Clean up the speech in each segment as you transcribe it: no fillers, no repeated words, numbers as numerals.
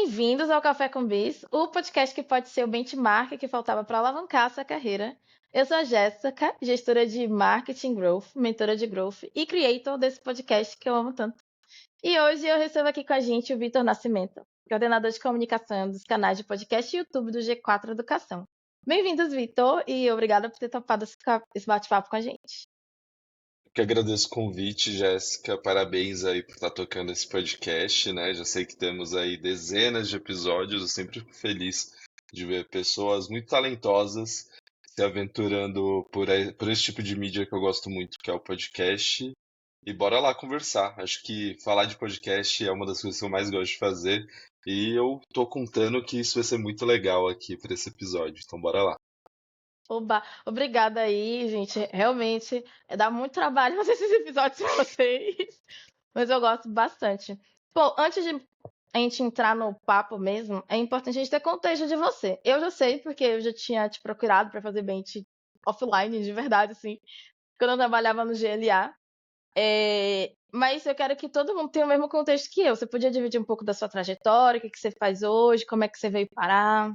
Bem-vindos ao Café com Bis, o podcast que pode ser o benchmark que faltava para alavancar a sua carreira. Eu sou a Jéssica, gestora de Marketing Growth, mentora de Growth e creator desse podcast que eu amo tanto. E hoje eu recebo aqui com a gente o Vitor Nascimento, coordenador de comunicação dos canais de podcast e YouTube do G4 Educação. Bem-vindos, Vitor, e obrigada por ter topado esse bate-papo com a gente. Que agradeço o convite, Jéssica. Parabéns aí por estar tocando esse podcast, né? Já sei que temos aí dezenas de episódios. Eu sempre fico feliz de ver pessoas muito talentosas se aventurando por esse tipo de mídia que eu gosto muito, que é o podcast. E bora lá conversar. Acho que falar de podcast é uma das coisas que eu mais gosto de fazer. E eu tô contando que isso vai ser muito legal aqui para esse episódio. Então bora lá. Oba, obrigada aí, gente. Realmente, dá muito trabalho fazer esses episódios pra vocês, mas eu gosto bastante. Bom, antes de a gente entrar no papo mesmo, é importante a gente ter contexto de você. Eu já sei, porque eu já tinha te procurado para fazer bench offline, de verdade, assim, quando eu trabalhava no GLA. Mas eu quero que todo mundo tenha o mesmo contexto que eu. Você podia dividir um pouco da sua trajetória, o que você faz hoje, como é que você veio parar?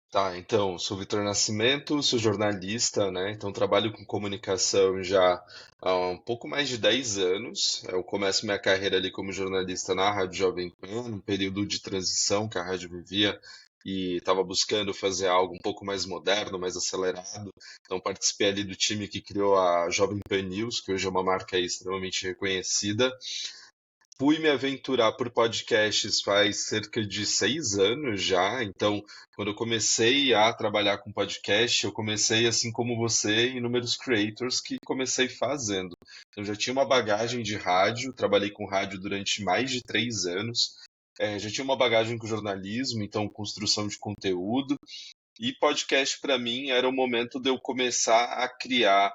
Tá, então, sou Vitor Nascimento, sou jornalista, né? Então trabalho com comunicação já há um pouco mais de 10 anos. Eu começo minha carreira ali como jornalista na Rádio Jovem Pan, num período de transição que a rádio vivia e estava buscando fazer algo um pouco mais moderno, mais acelerado. Então participei ali do time que criou a Jovem Pan News, que hoje é uma marca aí extremamente reconhecida. Fui me aventurar por podcasts faz cerca de 6 anos já. Então, quando eu comecei a trabalhar com podcast, eu comecei assim como você, inúmeros creators que comecei fazendo. Então, já tinha uma bagagem de rádio, trabalhei com rádio durante mais de 3 anos. Já tinha uma bagagem com jornalismo, então construção de conteúdo. E podcast para mim era o momento de eu começar a criar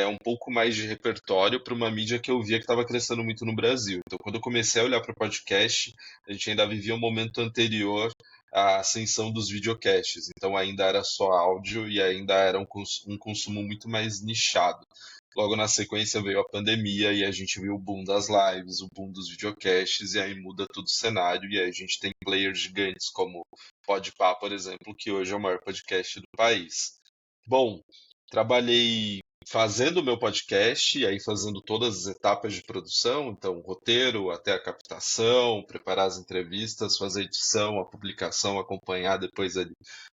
um pouco mais de repertório para uma mídia que eu via que estava crescendo muito no Brasil. Então, quando eu comecei a olhar para o podcast, a gente ainda vivia um momento anterior à ascensão dos videocasts. Então, ainda era só áudio e ainda era um consumo muito mais nichado. Logo na sequência veio a pandemia e a gente viu o boom das lives, o boom dos videocasts, e aí muda todo o cenário, e aí a gente tem players gigantes como Podpah, por exemplo, que hoje é o maior podcast do país. Bom, trabalhei fazendo o meu podcast, e aí fazendo todas as etapas de produção, então roteiro até a captação, preparar as entrevistas, fazer a edição, a publicação, acompanhar depois a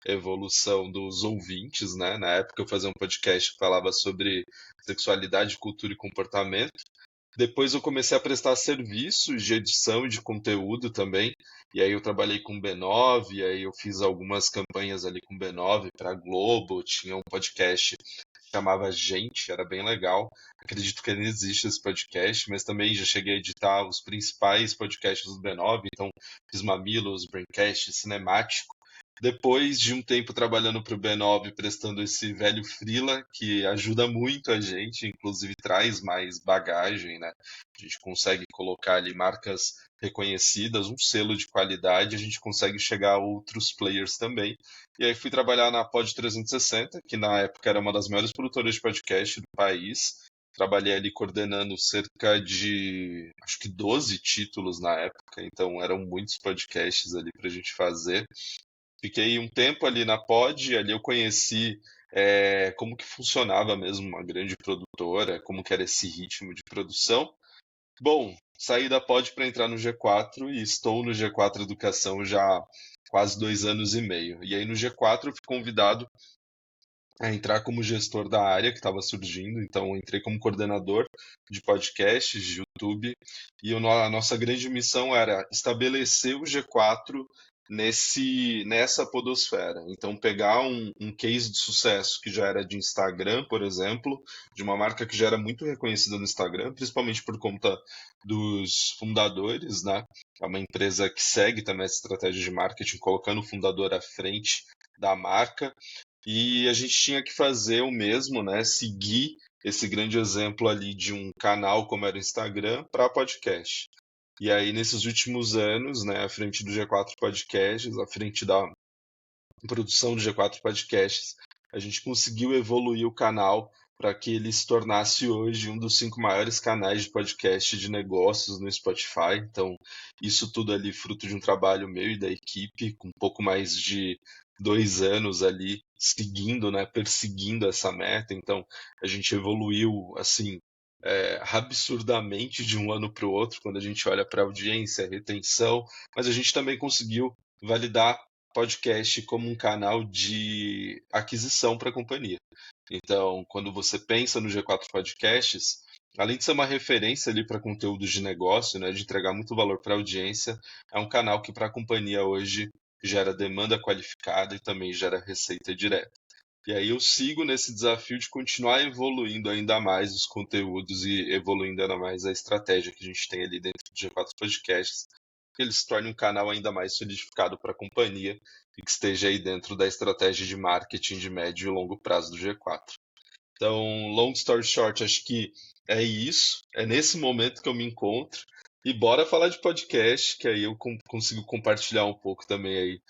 evolução dos ouvintes, né? Na época eu fazia um podcast que falava sobre sexualidade, cultura e comportamento. Depois eu comecei a prestar serviços de edição e de conteúdo também. E aí eu trabalhei com o B9, e aí eu fiz algumas campanhas ali com o B9 para a Globo, tinha um podcast que chamava Gente, era bem legal. Acredito que ainda existe esse podcast, mas também já cheguei a editar os principais podcasts do B9, então fiz Mamilos, Braincast, Cinemático. Depois de um tempo trabalhando para o B9, prestando esse velho freela, que ajuda muito a gente, inclusive traz mais bagagem, né? A gente consegue colocar ali marcas reconhecidas, um selo de qualidade, a gente consegue chegar a outros players também. E aí fui trabalhar na Pod 360, que na época era uma das maiores produtoras de podcast do país. Trabalhei ali coordenando cerca de, acho que 12 títulos na época, então eram muitos podcasts ali para a gente fazer. Fiquei um tempo ali na Pod, ali eu conheci como que funcionava mesmo uma grande produtora, como que era esse ritmo de produção. Bom, saí da Pod para entrar no G4 e estou no G4 Educação já há quase 2 anos e meio. E aí no G4 eu fui convidado a entrar como gestor da área que estava surgindo, então eu entrei como coordenador de podcasts, de YouTube, e a nossa grande missão era estabelecer o G4 nessa podosfera. Então, pegar um case de sucesso que já era de Instagram, por exemplo, de uma marca que já era muito reconhecida no Instagram, principalmente por conta dos fundadores, né? É uma empresa que segue também essa estratégia de marketing, colocando o fundador à frente da marca. E a gente tinha que fazer o mesmo, né? Seguir esse grande exemplo ali de um canal como era o Instagram para podcast. E aí, nesses últimos anos, né, à frente do G4 Podcasts, à frente da produção do G4 Podcasts, a gente conseguiu evoluir o canal para que ele se tornasse hoje um dos 5 maiores canais de podcast de negócios no Spotify. Então, isso tudo ali fruto de um trabalho meu e da equipe, com um pouco mais de 2 anos ali seguindo, né, perseguindo essa meta. Então, a gente evoluiu assim absurdamente de um ano para o outro quando a gente olha para audiência, retenção, mas a gente também conseguiu validar podcast como um canal de aquisição para a companhia. Então, quando você pensa no G4 Podcasts, além de ser uma referência ali para conteúdos de negócio, né, de entregar muito valor para a audiência, é um canal que para a companhia hoje gera demanda qualificada e também gera receita direta. E aí eu sigo nesse desafio de continuar evoluindo ainda mais os conteúdos e evoluindo ainda mais a estratégia que a gente tem ali dentro do G4 Podcasts, que ele se torne um canal ainda mais solidificado para a companhia e que esteja aí dentro da estratégia de marketing de médio e longo prazo do G4. Então, long story short, acho que é isso, é nesse momento que eu me encontro. E bora falar de podcast, que aí eu consigo compartilhar um pouco também aí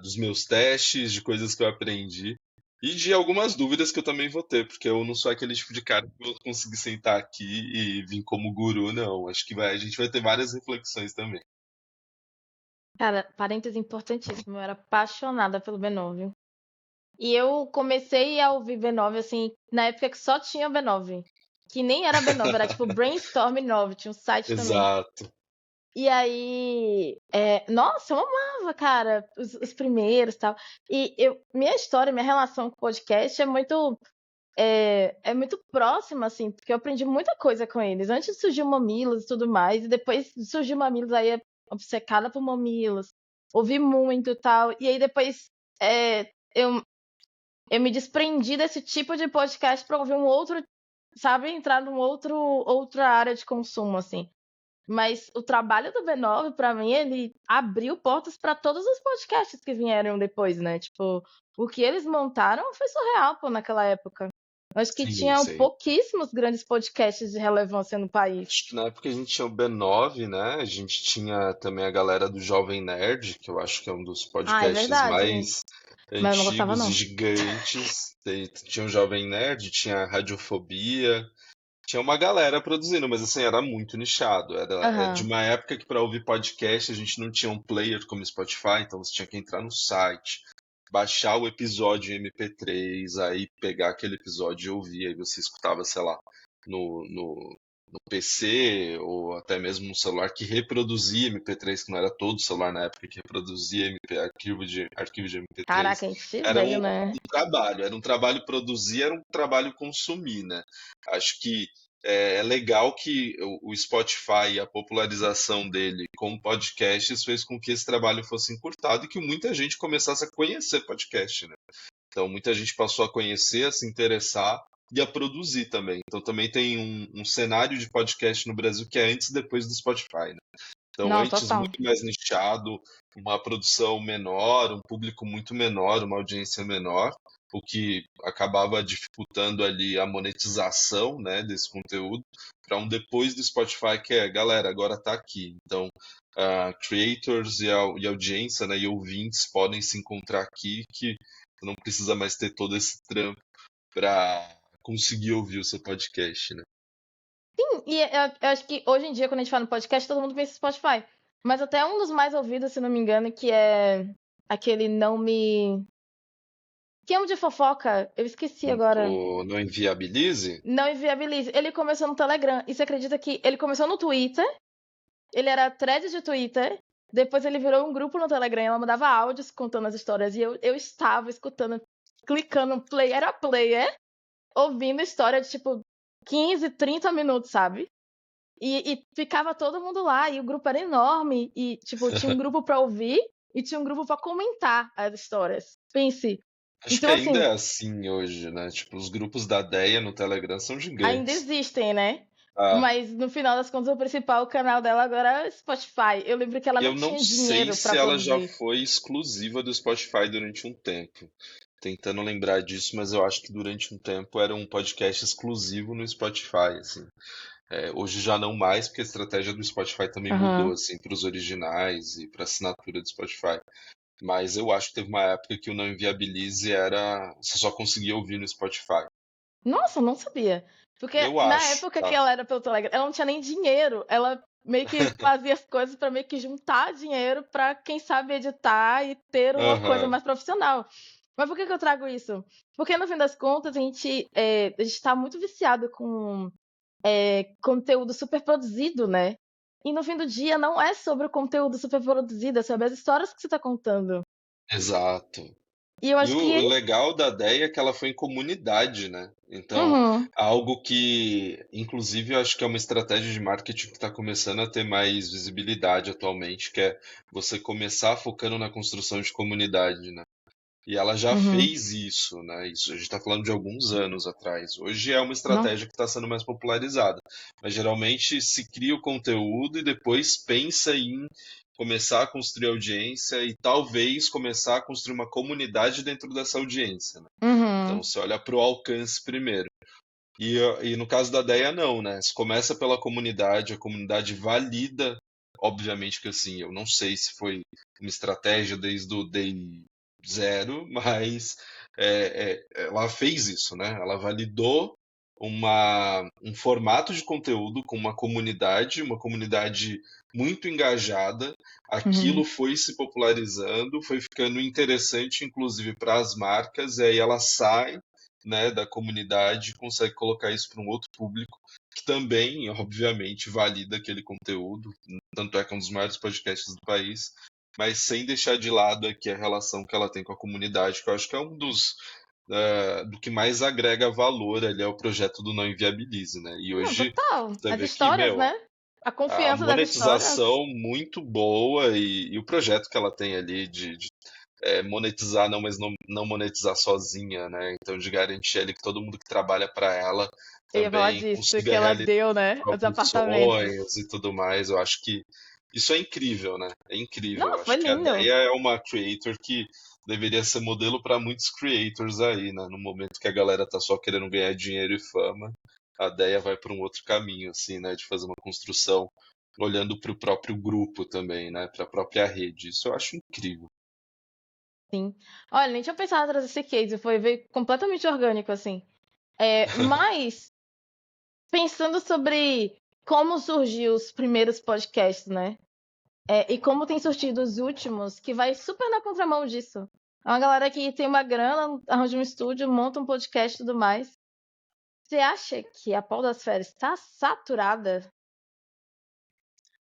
dos meus testes, de coisas que eu aprendi. E de algumas dúvidas que eu também vou ter, porque eu não sou aquele tipo de cara que vou conseguir sentar aqui e vir como guru, não. Acho que a gente vai ter várias reflexões também. Cara, parênteses importantíssimo. Eu era apaixonada pelo B9. E eu comecei a ouvir B9, assim, na época que só tinha B9. Que nem era B9, era tipo Brainstorm 9, tinha um site também. Exato. E aí, nossa, eu amava, cara, os primeiros e tal. E minha história, minha relação com o podcast é muito próxima, assim, porque eu aprendi muita coisa com eles. Antes surgiu Mamilos e tudo mais, e depois surgiu Mamilos, aí obcecada por Mamilos. Ouvi muito e tal. E aí depois eu me desprendi desse tipo de podcast pra ouvir um outro, sabe, entrar outra área de consumo, assim. Mas o trabalho do B9, pra mim, ele abriu portas pra todos os podcasts que vieram depois, né? Tipo, o que eles montaram foi surreal, pô, naquela época. Acho que Sim, tinham sim. pouquíssimos grandes podcasts de relevância no país. Acho que na época a gente tinha o B9, né? A gente tinha também a galera do Jovem Nerd, que eu acho que é um dos Ah, é podcasts verdade. mais Mas eu não gostava, antigos e não. gigantes. Tinha o Jovem Nerd, tinha a Radiofobia, tinha uma galera produzindo, mas assim, era muito nichado. Era de Aham. uma época que para ouvir podcast a gente não tinha um player como Spotify, então você tinha que entrar no site, baixar o episódio em MP3, aí pegar aquele episódio e ouvir, aí você escutava, sei lá, no PC ou até mesmo no celular que reproduzia MP3, que não era todo celular na época que reproduzia arquivo de MP3. Caraca, a gente Era veio, um né? trabalho, era um trabalho produzir, era um trabalho consumir, né? Acho que é legal que o Spotify e a popularização dele como podcasts fez com que esse trabalho fosse encurtado e que muita gente começasse a conhecer podcast, né? Então, muita gente passou a conhecer, a se interessar e a produzir também. Então, também tem um cenário de podcast no Brasil que é antes e depois do Spotify, né? Então, Não, antes, total. muito mais nichado, uma produção menor, um público muito menor, uma audiência menor, o que acabava dificultando ali a monetização, né, desse conteúdo, para um depois do Spotify que é, galera, agora tá aqui. Então, creators e audiência, né, e ouvintes podem se encontrar aqui, que não precisa mais ter todo esse trampo para conseguir ouvir o seu podcast, né? Sim, e eu acho que hoje em dia, quando a gente fala no podcast, todo mundo pensa em Spotify. Mas até um dos mais ouvidos, se não me engano, que é aquele Não Me. Que é um de fofoca, eu esqueci agora. O Não Inviabilize? Não Inviabilize. Ele começou no Telegram. E você acredita que ele começou no Twitter? Ele era thread de Twitter. Depois ele virou um grupo no Telegram. Ela mandava áudios contando as histórias. E eu estava escutando, clicando play. Era player, ouvindo história de tipo 15, 30 minutos, sabe? E ficava todo mundo lá. E o grupo era enorme. E tipo, tinha um grupo pra ouvir e tinha um grupo pra comentar as histórias. Pense. Acho que Então, ainda assim, é assim hoje, né? Tipo, os grupos da Deia no Telegram são ainda gigantes. existem, né? Ah, Mas no final das contas, o principal canal dela agora é Spotify. Eu lembro que ela não eu não tinha sei dinheiro pra se ela já produzir. foi exclusiva do Spotify durante um tempo. Tentando lembrar disso, mas eu acho que durante um tempo era um podcast exclusivo no Spotify, assim. Hoje já não mais, porque a estratégia do Spotify também mudou, Aham. assim, para os originais e para assinatura do Spotify. Mas eu acho que teve uma época que o Não Inviabilize era. Você só conseguia ouvir no Spotify. Nossa, não sabia. Porque Eu na acho, época que tá? ela era pelo Telegram, ela não tinha nem dinheiro. Ela meio que fazia as coisas pra meio que juntar dinheiro pra, quem sabe, editar e ter uma coisa Aham, mais profissional. Mas por que que eu trago isso? Porque no fim das contas a gente tá muito viciado com conteúdo super produzido, né? E no fim do dia não é sobre o conteúdo super produzido, é sobre as histórias que você tá contando. exato. E eu E acho o que. legal da Déia é que ela foi em comunidade, né? Então, Uhum, algo que, inclusive, eu acho que é uma estratégia de marketing que está começando a ter mais visibilidade atualmente, que é você começar focando na construção de comunidade, né? E ela já uhum. fez isso, né? Isso a gente está falando de alguns anos atrás. Hoje é uma Não. estratégia que está sendo mais popularizada. Mas geralmente se cria o conteúdo e depois pensa em começar a construir audiência e talvez começar a construir uma comunidade dentro dessa audiência, né? Então Uhum. você olha para o alcance primeiro. E no caso da Deia, não, né? Se começa pela comunidade, a comunidade valida, obviamente que assim, eu não sei se foi uma estratégia desde o day zero, mas ela fez isso, né? Ela validou um formato de conteúdo com uma comunidade muito engajada. Uhum. Aquilo foi se popularizando, foi ficando interessante, inclusive para as marcas, e aí ela sai, né, da comunidade e consegue colocar isso para um outro público que também, obviamente, valida aquele conteúdo. Tanto é que é um dos maiores podcasts do país, mas sem deixar de lado aqui a relação que ela tem com a comunidade, que eu acho que é um dos do que mais agrega valor ali ao projeto do Não Inviabilize, né? E Não, hoje total. você As vê que, histórias, meu, né? A a confiança das histórias. monetização muito boa e o projeto que ela tem ali de monetizar, não, mas não monetizar sozinha, né? Então, de garantir ali que todo mundo que trabalha para ela Eu ia falar também disso, que consiga ela realizar deu, né? Os próprios apartamentos. sonhos e tudo mais. Eu acho que isso é incrível, né? É incrível. Não, Eu foi acho que a lindo. Deia é uma creator que deveria ser modelo para muitos creators aí, né? No momento que a galera tá só querendo ganhar dinheiro e fama, a Deia vai para um outro caminho, assim, né? De fazer uma construção olhando para o próprio grupo também, né? Para a própria rede. Isso eu acho incrível. Sim. Olha, nem tinha pensado em trazer esse case, veio completamente orgânico, assim. Mas, pensando sobre como surgiu os primeiros podcasts, né? E como tem surgido os últimos, que vai super na contramão disso. É uma galera que tem uma grana, arranja um estúdio, monta um podcast e tudo mais. Você acha que a podosfera está saturada?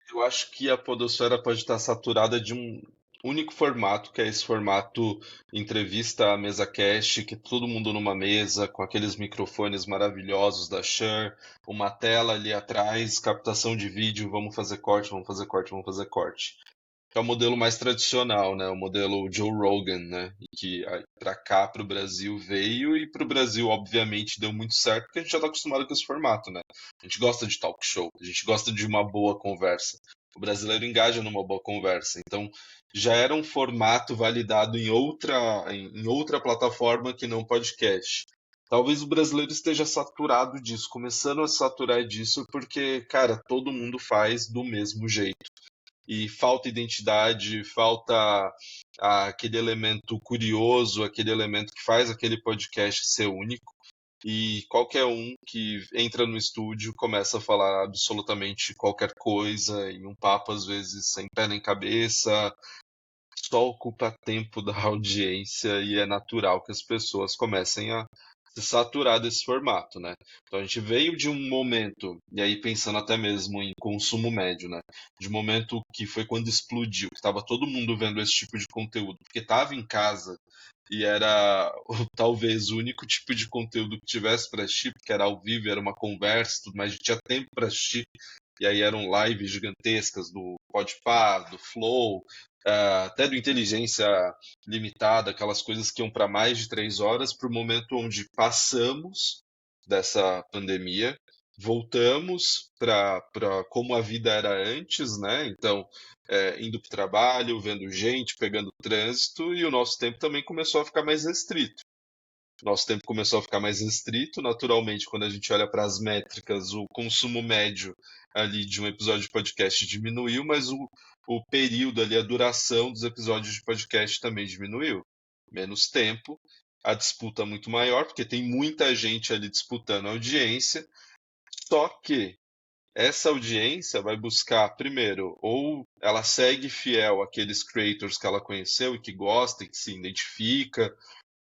Eu acho que a podosfera pode estar saturada de um único formato, que é esse formato entrevista à mesa cast, que todo mundo numa mesa, com aqueles microfones maravilhosos da Shure, uma tela ali atrás, captação de vídeo, vamos fazer corte, vamos fazer corte, vamos fazer corte. Que é o modelo mais tradicional, né? O modelo Joe Rogan, né? E que para cá, para o Brasil, veio e para o Brasil, obviamente, deu muito certo, porque a gente já está acostumado com esse formato, né? A gente gosta de talk show, a gente gosta de uma boa conversa. O brasileiro engaja numa boa conversa. Então, já era um formato validado em outra plataforma que não podcast. Talvez o brasileiro esteja saturado disso, começando a saturar disso, porque, cara, todo mundo faz do mesmo jeito e falta identidade, falta aquele elemento curioso, aquele elemento que faz aquele podcast ser único. E qualquer um que entra no estúdio começa a falar absolutamente qualquer coisa, em um papo às vezes sem pé nem cabeça, só ocupa tempo da audiência e é natural que as pessoas comecem a se saturar desse formato, né? Então a gente veio de um momento, e aí pensando até mesmo em consumo médio, né? De um momento que foi quando explodiu, que estava todo mundo vendo esse tipo de conteúdo, porque estava em casa e era talvez o único tipo de conteúdo que tivesse para assistir, porque era ao vivo, era uma conversa, tudo mais, a gente tinha tempo para assistir. E aí eram lives gigantescas do Podpah, do Flow, até do Inteligência Limitada, aquelas coisas que iam para mais de 3 horas, para o momento onde passamos dessa pandemia, voltamos para como a vida era antes, né? Então, indo para o trabalho, vendo gente, pegando trânsito, e o nosso tempo também começou a ficar mais restrito. Nosso tempo começou a ficar mais restrito. Naturalmente, quando a gente olha para as métricas, o consumo médio ali de um episódio de podcast diminuiu, mas o período ali, a duração dos episódios de podcast também diminuiu. Menos tempo. a disputa muito maior, porque tem muita gente ali disputando a audiência, só que essa audiência vai buscar, primeiro, ou ela segue fiel àqueles creators que ela conheceu e que gosta e que se identifica,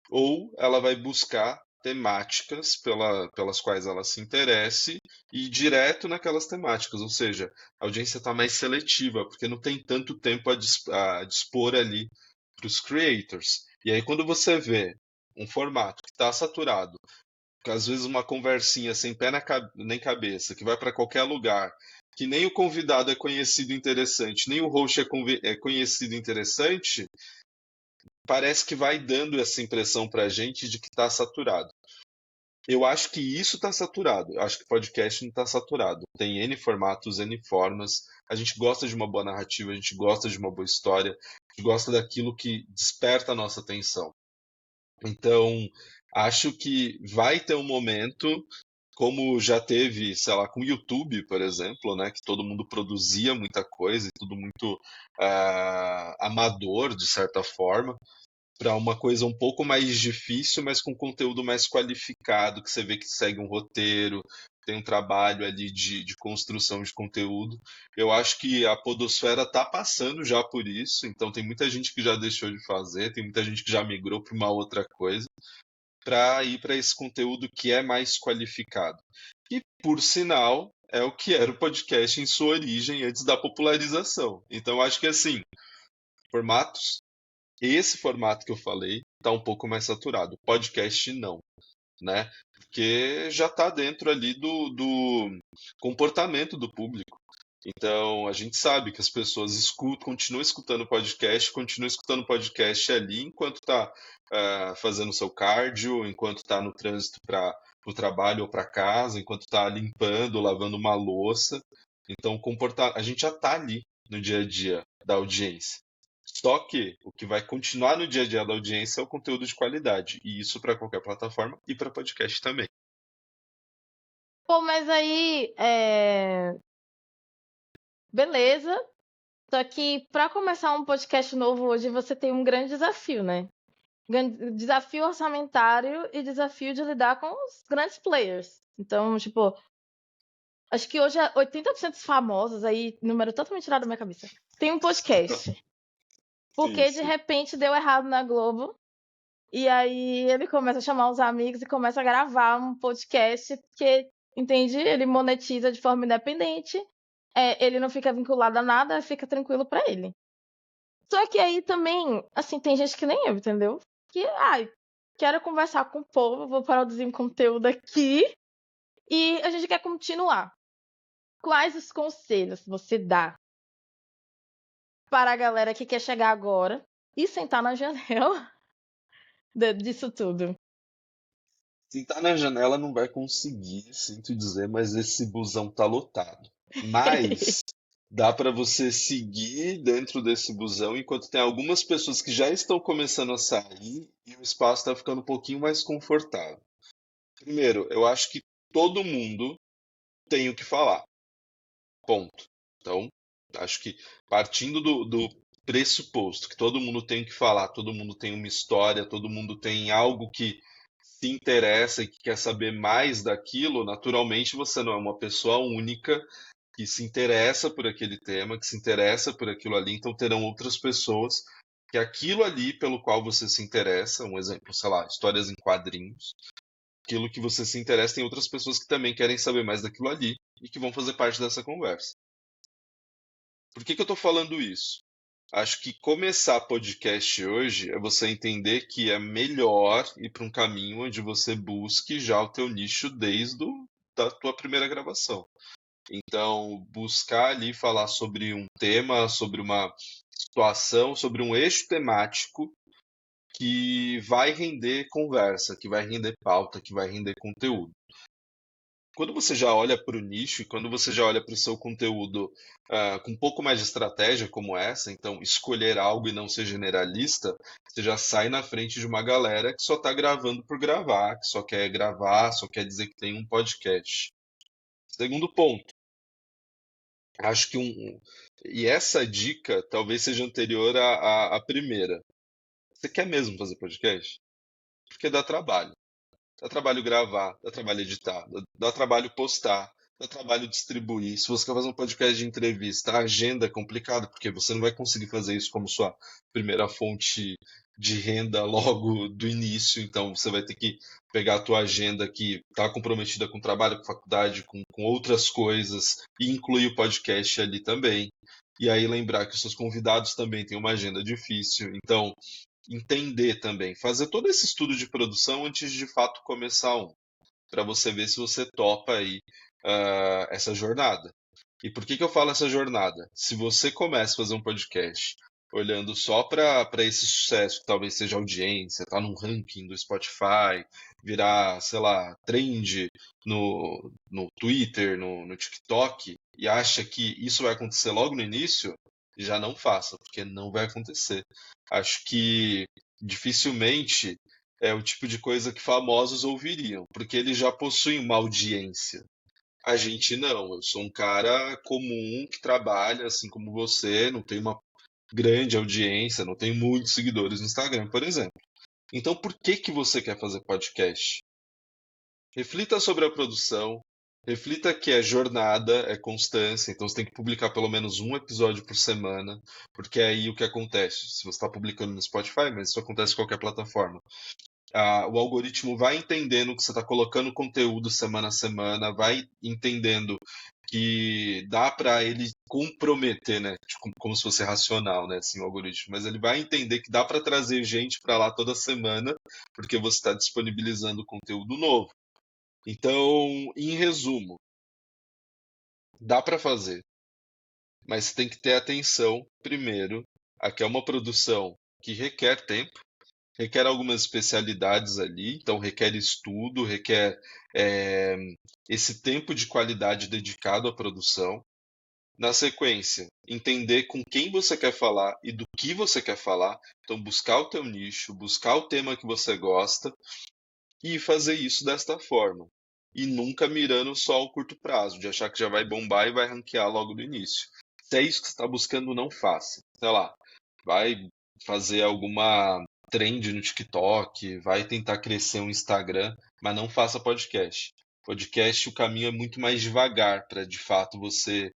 ou ela vai buscar temáticas pelas quais ela se interesse e ir direto naquelas temáticas, ou seja, a audiência está mais seletiva, porque não tem tanto tempo a dispor ali para os creators. E aí, quando você vê um formato que está saturado, que às vezes uma conversinha sem pé nem cabeça, que vai para qualquer lugar, que nem o convidado é conhecido e interessante, nem o host é conhecido e interessante, parece que vai dando essa impressão para a gente de que está saturado. Eu acho que isso está saturado. Eu acho que podcast não está saturado. Tem N formatos, N formas. A gente gosta de uma boa narrativa, a gente gosta de uma boa história, a gente gosta daquilo que desperta a nossa atenção. Então, acho que vai ter um momento, como já teve, sei lá, com o YouTube, por exemplo, né, que todo mundo produzia muita coisa e tudo muito amador, de certa forma, para uma coisa um pouco mais difícil, mas com conteúdo mais qualificado, que você vê que segue um roteiro, tem um trabalho ali de construção de conteúdo. Eu acho que a podosfera está passando já por isso, então tem muita gente que já deixou de fazer, tem muita gente que já migrou para uma outra coisa, para ir para esse conteúdo que é mais qualificado. E, por sinal, é o que era o podcast em sua origem antes da popularização. Então, acho que assim, formatos esse formato que eu falei está um pouco mais saturado. Podcast não, né? Porque já está dentro ali do comportamento do público. Então, a gente sabe que as pessoas continuam escutando podcast ali enquanto está fazendo seu cardio, enquanto está no trânsito para o trabalho ou para casa, enquanto está limpando, lavando uma louça. Então, a gente já está ali no dia a dia da audiência. Só que o que vai continuar no dia a dia da audiência é o conteúdo de qualidade. E isso para qualquer plataforma e para podcast também. Pô, mas aí, beleza. Só que para começar um podcast novo hoje, você tem um grande desafio, né? Desafio orçamentário e desafio de lidar com os grandes players. Então, tipo, acho que hoje 80% dos famosos, aí, número totalmente tirado da minha cabeça, tem um podcast. Sim, Porque de sim. repente deu errado na Globo. E aí ele começa a chamar os amigos e começa a gravar um podcast que, entende? Ele monetiza de forma independente. Ele não fica vinculado a nada, fica tranquilo pra ele. Só que aí também, assim, tem gente que nem eu, entendeu? Que, quero conversar com o povo, vou produzir um conteúdo aqui e a gente quer continuar. Quais os conselhos você dá para a galera que quer chegar agora e sentar na janela disso tudo? Sentar na janela não vai conseguir, sinto dizer, mas esse busão tá lotado. Mas dá para você seguir dentro desse busão enquanto tem algumas pessoas que já estão começando a sair e o espaço está ficando um pouquinho mais confortável. Primeiro, eu acho que todo mundo tem o que falar. Ponto. Então, acho que partindo do pressuposto que todo mundo tem o que falar, todo mundo tem uma história, todo mundo tem algo que se interessa e que quer saber mais daquilo, naturalmente você não é uma pessoa única que se interessa por aquele tema, que se interessa por aquilo ali, então terão outras pessoas que aquilo ali pelo qual você se interessa, um exemplo, sei lá, histórias em quadrinhos, aquilo que você se interessa, tem outras pessoas que também querem saber mais daquilo ali e que vão fazer parte dessa conversa. Por que eu estou falando isso? Acho que começar podcast hoje é você entender que é melhor ir para um caminho onde você busque já o teu nicho desde da tua primeira gravação. Então, buscar ali falar sobre um tema, sobre uma situação, sobre um eixo temático que vai render conversa, que vai render pauta, que vai render conteúdo. Quando você já olha para o nicho e quando você já olha para o seu conteúdo com um pouco mais de estratégia como essa, então escolher algo e não ser generalista, você já sai na frente de uma galera que só está gravando por gravar, que só quer gravar, só quer dizer que tem um podcast. Segundo ponto, acho que e essa dica talvez seja anterior à primeira. Você quer mesmo fazer podcast? porque dá trabalho. Dá trabalho gravar, dá trabalho editar, dá trabalho postar, dá trabalho distribuir. Se você quer fazer um podcast de entrevista, a agenda é complicada, porque você não vai conseguir fazer isso como sua primeira fonte de renda logo do início. Então você vai ter que pegar a tua agenda que está comprometida com trabalho, com faculdade, com outras coisas, e incluir o podcast ali também. E aí lembrar que os seus convidados também têm uma agenda difícil. Então, entender também, fazer todo esse estudo de produção antes de fato começar um, para você ver se você topa aí essa jornada. E por que que eu falo essa jornada? Se você começa a fazer um podcast olhando só para esse sucesso, que talvez seja audiência, tá num ranking do Spotify, virar, sei lá, trend no Twitter, no TikTok, e acha que isso vai acontecer logo no início, já não faça, porque não vai acontecer. Acho que dificilmente é o tipo de coisa que famosos ouviriam, porque eles já possuem uma audiência. A gente não, eu sou um cara comum que trabalha assim como você, não tem uma grande audiência, não tem muitos seguidores no Instagram, por exemplo. Então, por que que você quer fazer podcast? Reflita sobre a produção, reflita que é jornada, é constância, então você tem que publicar pelo menos um episódio por semana, porque é aí o que acontece. Se você está publicando no Spotify, mas isso acontece em qualquer plataforma, o algoritmo vai entendendo que você está colocando conteúdo semana a semana, vai entendendo que dá para ele comprometer, né? Tipo, como se fosse racional, né? Assim, o algoritmo. Mas ele vai entender que dá para trazer gente para lá toda semana, porque você está disponibilizando conteúdo novo. Então, em resumo, dá para fazer, mas você tem que ter atenção, primeiro, a que é uma produção que requer tempo, requer algumas especialidades ali, então requer estudo, requer é, esse tempo de qualidade dedicado à produção. Na sequência, entender com quem você quer falar e do que você quer falar. Então, buscar o teu nicho, buscar o tema que você gosta e fazer isso desta forma. E nunca mirando só o curto prazo, de achar que já vai bombar e vai ranquear logo no início. Se é isso que você está buscando, não faça. Sei lá, vai fazer alguma trend no TikTok, vai tentar crescer um Instagram, mas não faça podcast. Podcast, o caminho é muito mais devagar para de fato você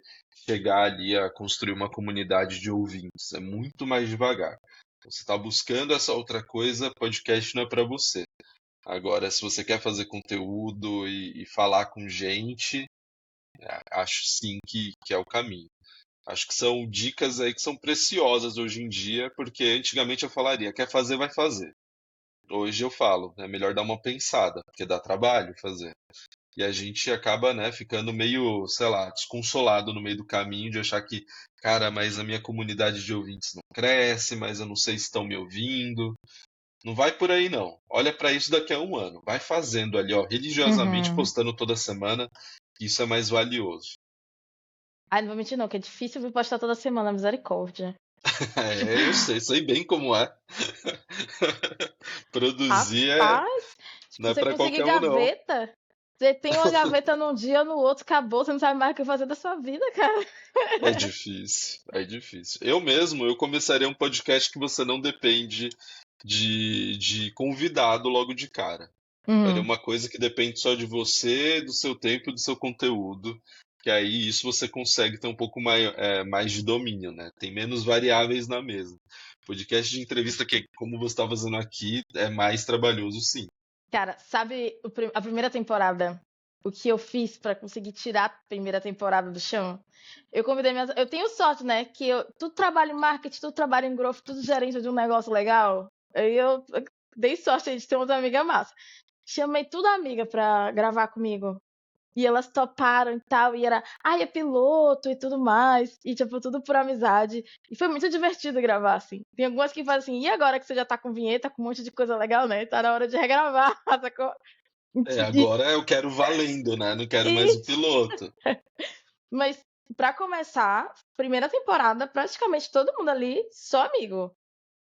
chegar ali a construir uma comunidade de ouvintes. É muito mais devagar. Então, você está buscando essa outra coisa, podcast não é para você. Agora, se você quer fazer conteúdo e falar com gente, acho sim que é o caminho. Acho que são dicas aí que são preciosas hoje em dia, porque antigamente eu falaria, quer fazer, vai fazer. Hoje eu falo, é melhor dar uma pensada, porque dá trabalho fazer. E a gente acaba, né, ficando meio, sei lá, desconsolado no meio do caminho de achar que, cara, mas a minha comunidade de ouvintes não cresce, mas eu não sei se estão me ouvindo. Não vai por aí, não. Olha para isso daqui a um ano. Vai fazendo ali, ó, religiosamente, Uhum. postando toda semana. Isso é mais valioso. Ai, não vou mentir não, que é difícil vir postar toda semana, misericórdia. Tipo, É, eu sei bem como é. Produzir rapaz, tipo, não é você para conseguir qualquer um, não. gaveta, você tem uma gaveta num dia, no outro acabou, você não sabe mais o que fazer da sua vida, cara. É difícil, é difícil. Eu mesmo, eu começaria um podcast que você não depende de convidado logo de cara. Faria Uhum. uma coisa que depende só de você, do seu tempo e do seu conteúdo. Que aí isso você consegue ter um pouco mais de domínio, né? Tem menos variáveis na mesa. Podcast de entrevista que, como você está fazendo aqui, é mais trabalhoso, sim. Cara, sabe a primeira temporada? O que eu fiz pra conseguir tirar a primeira temporada do chão? Eu convidei minhas. Eu tenho sorte, né? Que tudo trabalha em marketing, tudo trabalha em growth, tudo gerente de um negócio legal. Aí eu dei sorte aí de ter umas amigas massas. Chamei tudo amiga pra gravar comigo. E elas toparam e tal, e era, ai, é piloto e tudo mais, e tipo, tudo por amizade. E foi muito divertido gravar, assim. Tem algumas que fazem assim, e agora que você já tá com vinheta, com um monte de coisa legal, né? Tá na hora de regravar, sacou? É, E, agora eu quero valendo, né? Não quero mais o e- piloto. mas, pra começar, primeira temporada, praticamente todo mundo ali, só amigo.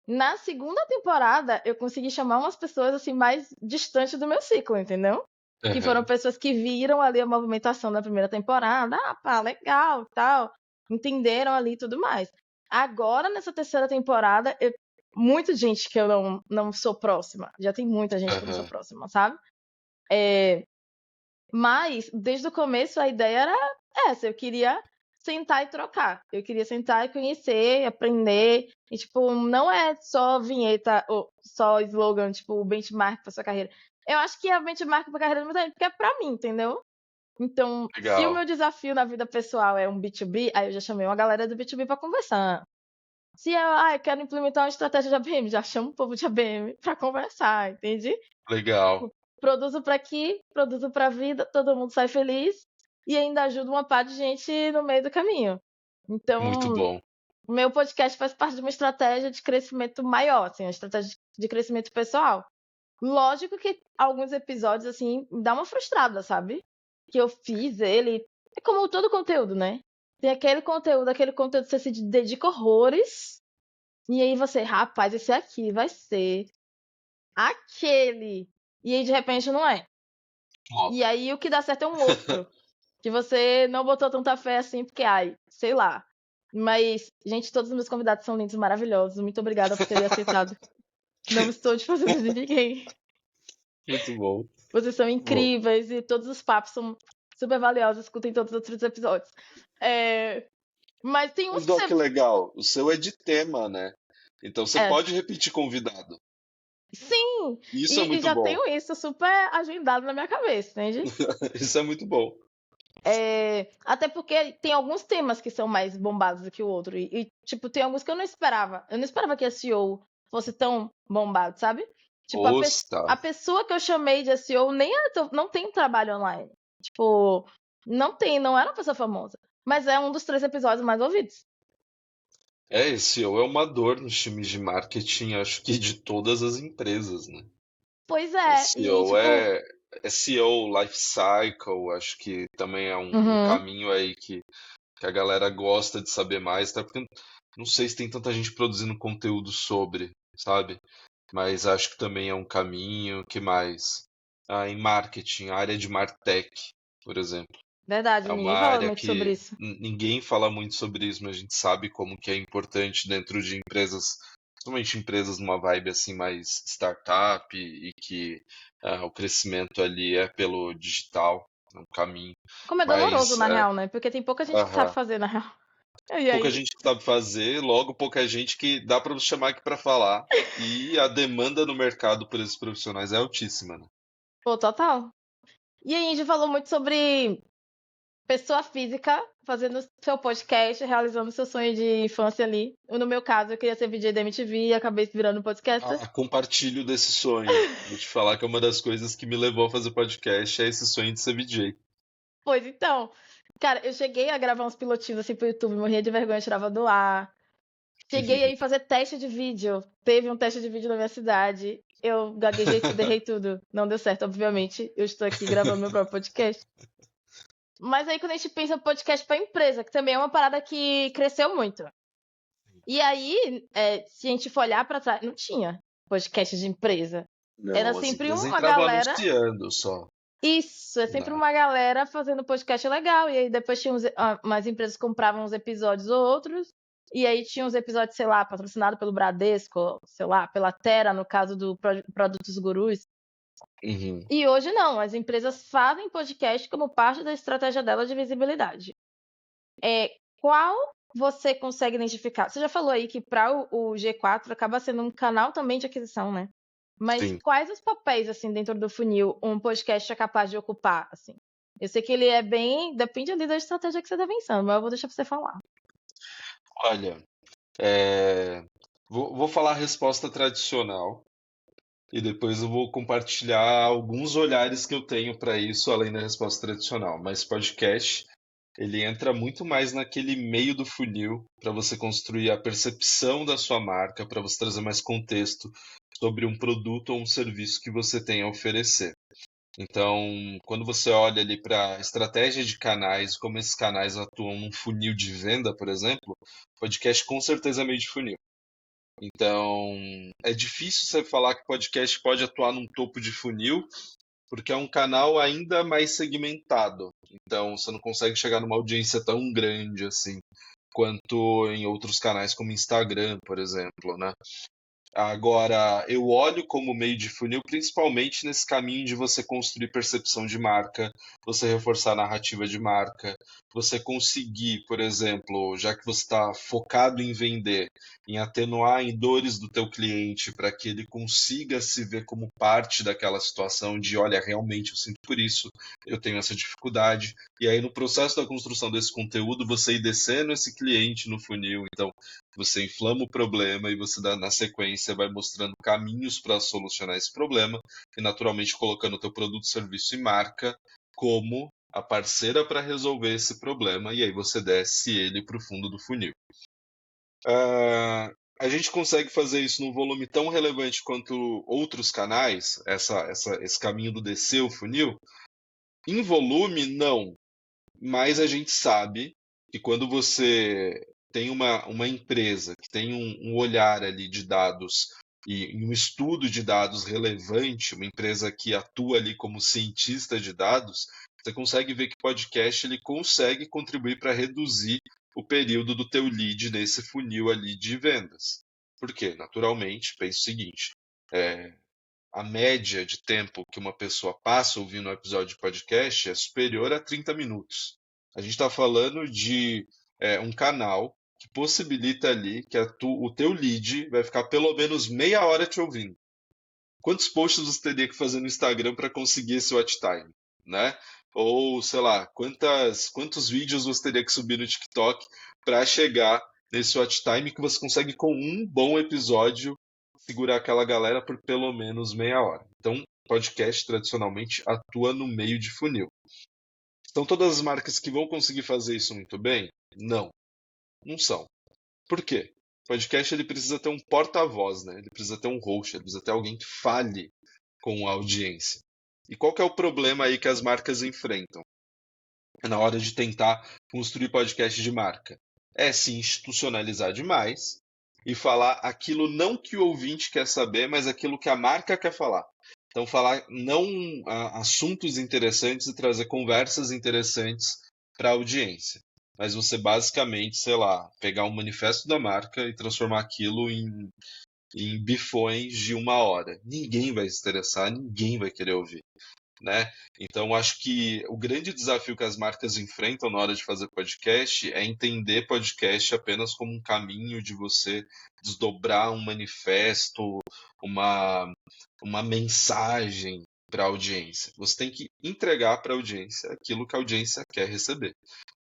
Na segunda temporada, eu consegui chamar umas pessoas, assim, mais distantes do meu ciclo, entendeu? Que foram Aham. pessoas que viram ali a movimentação da primeira temporada. Ah, pá, legal, tal. Entenderam ali e tudo mais. Agora, nessa terceira temporada, muita gente que eu não sou próxima. Já tem muita gente que eu não sou Aham. próxima, sabe? Mas, desde o começo, a ideia era essa. Eu queria sentar e trocar. Eu queria sentar e conhecer, aprender. E, tipo, não é só vinheta ou só slogan, tipo, o benchmark pra sua carreira. Eu acho que é benchmark pra carreira de muita gente, porque é pra mim, entendeu? Então, se o Legal. meu desafio na vida pessoal é um B2B, aí eu já chamei uma galera do B2B pra conversar. Se eu quero implementar uma estratégia de ABM, já chamo o povo de ABM pra conversar, entende? Legal. Produzo pra aqui, produzo pra vida, todo mundo sai feliz e ainda ajuda uma par de gente no meio do caminho. Muito Então, bom. o meu podcast faz parte de uma estratégia de crescimento maior, assim, uma estratégia de crescimento pessoal. Lógico que alguns episódios, assim, me dá uma frustrada, sabe? Que eu fiz ele. É como todo conteúdo, né? Tem aquele conteúdo que você se dedica horrores. E aí você, rapaz, esse aqui vai ser aquele. E aí, de repente, não é. Flop. E aí, o que dá certo é um outro. Que você não botou tanta fé assim, porque, sei lá. Mas, gente, todos os meus convidados são lindos, maravilhosos. Muito obrigada por terem aceitado. Não estou desfazendo de ninguém. Muito bom. Vocês são Bom, incríveis e todos os papos são super valiosos. Escutem todos os outros episódios. Mas tem uns mas que ó, que você. legal. O seu é de tema, né? Então você É, pode repetir convidado. sim! Isso é E muito já bom. tenho isso super agendado na minha cabeça, entende? Isso é muito bom. Até porque tem alguns temas que são mais bombados do que o outro. Tipo, tem alguns que eu não esperava. Eu não esperava que a SEO fosse tão bombado, sabe? Tipo, Osta. a pessoa que eu chamei de SEO não tem trabalho online. Tipo, não era uma pessoa famosa. Mas é um dos 3 episódios mais ouvidos. Esse é uma dor nos times de marketing, acho que de todas as empresas, né? Pois é, e SEO tipo. é SEO Life Cycle, acho que também é um Uhum. caminho aí que a galera gosta de saber mais, até porque não sei se tem tanta gente produzindo conteúdo sobre, sabe? Mas acho que também é um caminho. Que mais? Em marketing, a área de Martech, por exemplo. Verdade, É uma ninguém fala área muito sobre que isso. ninguém fala muito sobre isso, mas a gente sabe como que é importante dentro de empresas, principalmente empresas numa vibe assim mais startup e que o crescimento ali é pelo digital, é um caminho. Como é doloroso, Mas na real, né? Porque tem pouca gente que sabe aham, fazer, na real. E pouca aí? gente sabe fazer, logo pouca gente que dá para chamar aqui para falar. E a demanda no mercado por esses profissionais é altíssima, né? Pô, total. E aí, a gente falou muito sobre pessoa física fazendo seu podcast, realizando seu sonho de infância ali. No meu caso, eu queria ser VJ da MTV e acabei virando podcaster. Compartilho desse sonho. Vou te falar que é uma das coisas que me levou a fazer podcast é esse sonho de ser VJ. Pois então, cara, eu cheguei a gravar uns pilotinhos assim pro YouTube, morria de vergonha, tirava do ar. Cheguei aí a fazer teste de vídeo. Teve um teste de vídeo na minha cidade. Eu gaguejei tudo, errei tudo. Não deu certo, obviamente. Eu estou aqui gravando meu próprio podcast. Mas aí quando a gente pensa podcast para empresa, que também é uma parada que cresceu muito. E aí, se a gente for olhar para trás, não tinha podcast de empresa. Era Não, as sempre empresas uma entravam galera. anunciando só, Isso, é sempre né? uma galera fazendo podcast legal. E aí depois tinha umas empresas que compravam uns episódios ou outros. E aí tinha uns episódios, sei lá, patrocinado pelo Bradesco, sei lá, pela Terra, no caso do Produtos Gurus. Uhum. E hoje não, as empresas fazem podcast como parte da estratégia dela de visibilidade. Qual você consegue identificar? Você já falou aí que para o G4 acaba sendo um canal também de aquisição, né? Mas Sim. quais os papéis, assim, dentro do funil um podcast é capaz de ocupar, assim? Eu sei que ele é bem... Depende ali da estratégia que você tá pensando, mas eu vou deixar pra você falar. Olha, é, vou falar a resposta tradicional e depois eu vou compartilhar alguns olhares que eu tenho para isso, além da resposta tradicional. Mas podcast, ele entra muito mais naquele meio do funil para você construir a percepção da sua marca, para você trazer mais contexto sobre um produto ou um serviço que você tem a oferecer. Então, quando você olha ali para a estratégia de canais, como esses canais atuam num funil de venda, por exemplo, podcast com certeza é meio de funil. Então, é difícil você falar que podcast pode atuar num topo de funil, porque é um canal ainda mais segmentado. Então, você não consegue chegar numa audiência tão grande assim, quanto em outros canais como Instagram, por exemplo, né? Agora, eu olho como meio de funil, principalmente nesse caminho de você construir percepção de marca, você reforçar a narrativa de marca, você conseguir, por exemplo, já que você está focado em vender, em atenuar em dores do teu cliente para que ele consiga se ver como parte daquela situação de, olha, realmente eu sinto por isso, eu tenho essa dificuldade. E aí no processo da construção desse conteúdo, você ir descendo esse cliente no funil, então você inflama o problema e você na sequência vai mostrando caminhos para solucionar esse problema e naturalmente colocando o teu produto, serviço e marca como a parceira para resolver esse problema e aí você desce ele para o fundo do funil. A gente consegue fazer isso num volume tão relevante quanto outros canais, esse caminho do descer o funil? Em volume, não. Mas a gente sabe que quando você tem uma empresa que tem um olhar ali de dados e um estudo de dados relevante, uma empresa que atua ali como cientista de dados, você consegue ver que podcast ele consegue contribuir para reduzir o período do teu lead nesse funil ali de vendas. Por quê? Naturalmente, pense o seguinte, a média de tempo que uma pessoa passa ouvindo um episódio de podcast é superior a 30 minutos. A gente está falando de um canal que possibilita ali que o teu lead vai ficar pelo menos meia hora te ouvindo. Quantos posts você teria que fazer no Instagram para conseguir esse watch time, né? Ou, sei lá, quantos vídeos você teria que subir no TikTok para chegar nesse watch time que você consegue com um bom episódio segurar aquela galera por pelo menos meia hora. Então, podcast tradicionalmente atua no meio de funil. São todas as marcas que vão conseguir fazer isso muito bem? Não, não são. Por quê? O podcast ele precisa ter um porta-voz, né? Ele precisa ter um host, ele precisa ter alguém que fale com a audiência. E qual que é o problema aí que as marcas enfrentam na hora de tentar construir podcast de marca? É se institucionalizar demais e falar aquilo não que o ouvinte quer saber, mas aquilo que a marca quer falar. Então, falar não assuntos interessantes e trazer conversas interessantes para a audiência. Mas você basicamente, sei lá, pegar um manifesto da marca e transformar aquilo em bifões de uma hora. Ninguém vai se interessar, ninguém vai querer ouvir, né? Então, acho que o grande desafio que as marcas enfrentam na hora de fazer podcast é entender podcast apenas como um caminho de você desdobrar um manifesto, uma mensagem para a audiência. Você tem que entregar para a audiência aquilo que a audiência quer receber.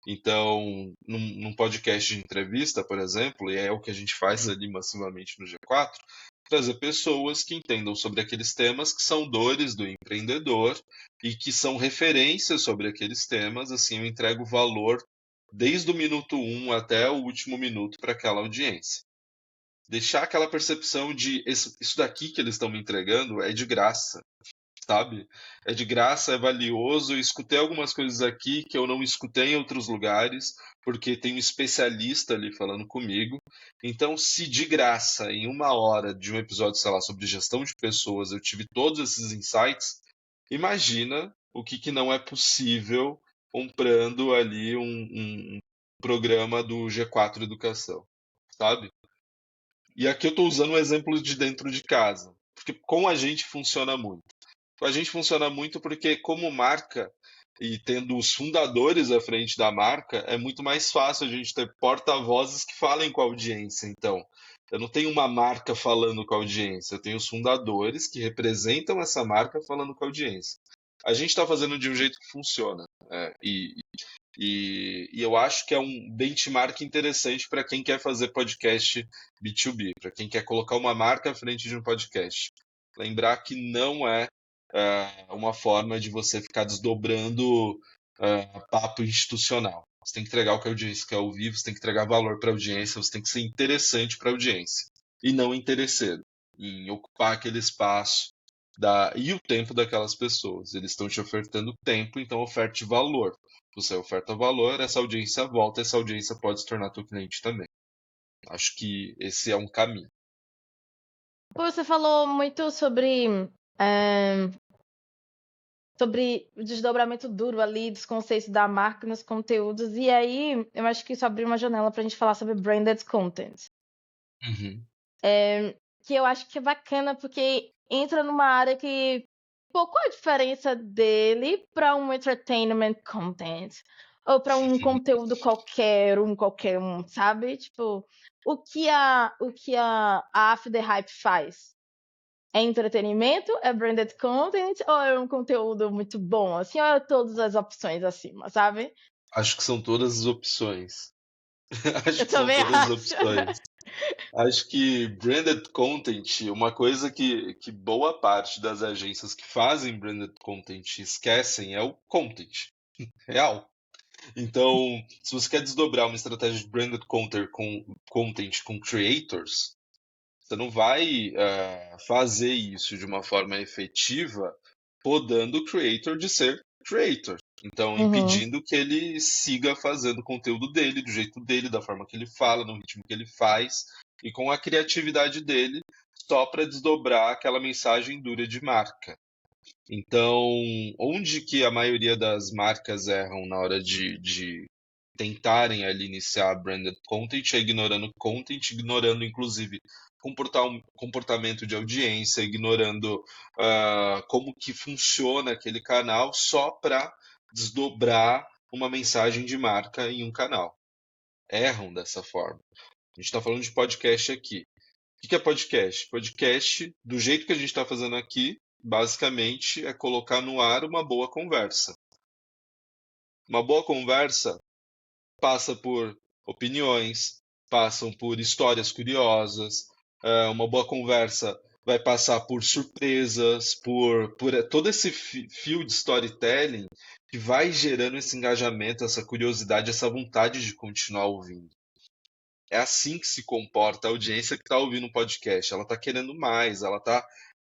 Então, num podcast de entrevista, por exemplo, e é o que a gente faz ali massivamente no G4, trazer pessoas que entendam sobre aqueles temas que são dores do empreendedor e que são referências sobre aqueles temas, assim eu entrego valor desde o minuto 1 até o último minuto para aquela audiência. Deixar aquela percepção de isso daqui que eles estão me entregando é de graça, sabe? É de graça, é valioso. Eu escutei algumas coisas aqui que eu não escutei em outros lugares, porque tem um especialista ali falando comigo. Então, se de graça, em uma hora de um episódio, sei lá, sobre gestão de pessoas, eu tive todos esses insights, imagina o que não é possível comprando ali um programa do G4 Educação, sabe? E aqui eu estou usando um exemplo de dentro de casa, porque com a gente funciona muito. A gente funciona muito porque, como marca, e tendo os fundadores à frente da marca, é muito mais fácil a gente ter porta-vozes que falem com a audiência. Então, eu não tenho uma marca falando com a audiência, eu tenho os fundadores que representam essa marca falando com a audiência. A gente está fazendo de um jeito que funciona. E eu acho que é um benchmark interessante para quem quer fazer podcast B2B, para quem quer colocar uma marca à frente de um podcast. Lembrar que não é uma forma de você ficar desdobrando papo institucional. Você tem que entregar o que a audiência quer ouvir, você tem que entregar valor para a audiência, você tem que ser interessante para a audiência. E não interesseiro em ocupar aquele espaço e o tempo daquelas pessoas. Eles estão te ofertando tempo, então oferte valor. Você oferta valor, essa audiência volta, essa audiência pode se tornar teu cliente também. Acho que esse é um caminho. Pô, você falou muito sobre o desdobramento duro ali dos conceitos da marca nos conteúdos, e aí eu acho que isso abriu uma janela pra gente falar sobre branded content. Uhum. que eu acho que é bacana, porque entra numa área que. Pô, qual a diferença dele para um entertainment content? Ou para um conteúdo qualquer um, sabe? Tipo, o que a After the Hype faz? É entretenimento? É branded content? Ou é um conteúdo muito bom? Assim, ou é todas as opções acima, sabe? Acho que são todas as opções. Acho Eu que são também todas as acho. opções. Acho que branded content, uma coisa que boa parte das agências que fazem branded content esquecem é o content real. Então, se você quer desdobrar uma estratégia de branded content com creators, você não vai fazer isso de uma forma efetiva podando o creator de ser creator. Então, Uhum, impedindo que ele siga fazendo o conteúdo dele, do jeito dele, da forma que ele fala, no ritmo que ele faz, e com a criatividade dele, só para desdobrar aquela mensagem dura de marca. Então, onde que a maioria das marcas erram na hora de tentarem ali iniciar branded content é ignorando content, ignorando inclusive comportamento de audiência, ignorando como que funciona aquele canal só para desdobrar uma mensagem de marca em um canal. Erram dessa forma. A gente está falando de podcast aqui. O que é podcast? Podcast, do jeito que a gente está fazendo aqui, basicamente é colocar no ar uma boa conversa. Uma boa conversa passa por opiniões, passam por histórias curiosas. Uma boa conversa vai passar por surpresas, por todo esse fio de storytelling que vai gerando esse engajamento, essa curiosidade, essa vontade de continuar ouvindo. É assim que se comporta a audiência que está ouvindo um podcast. Ela está querendo mais, ela está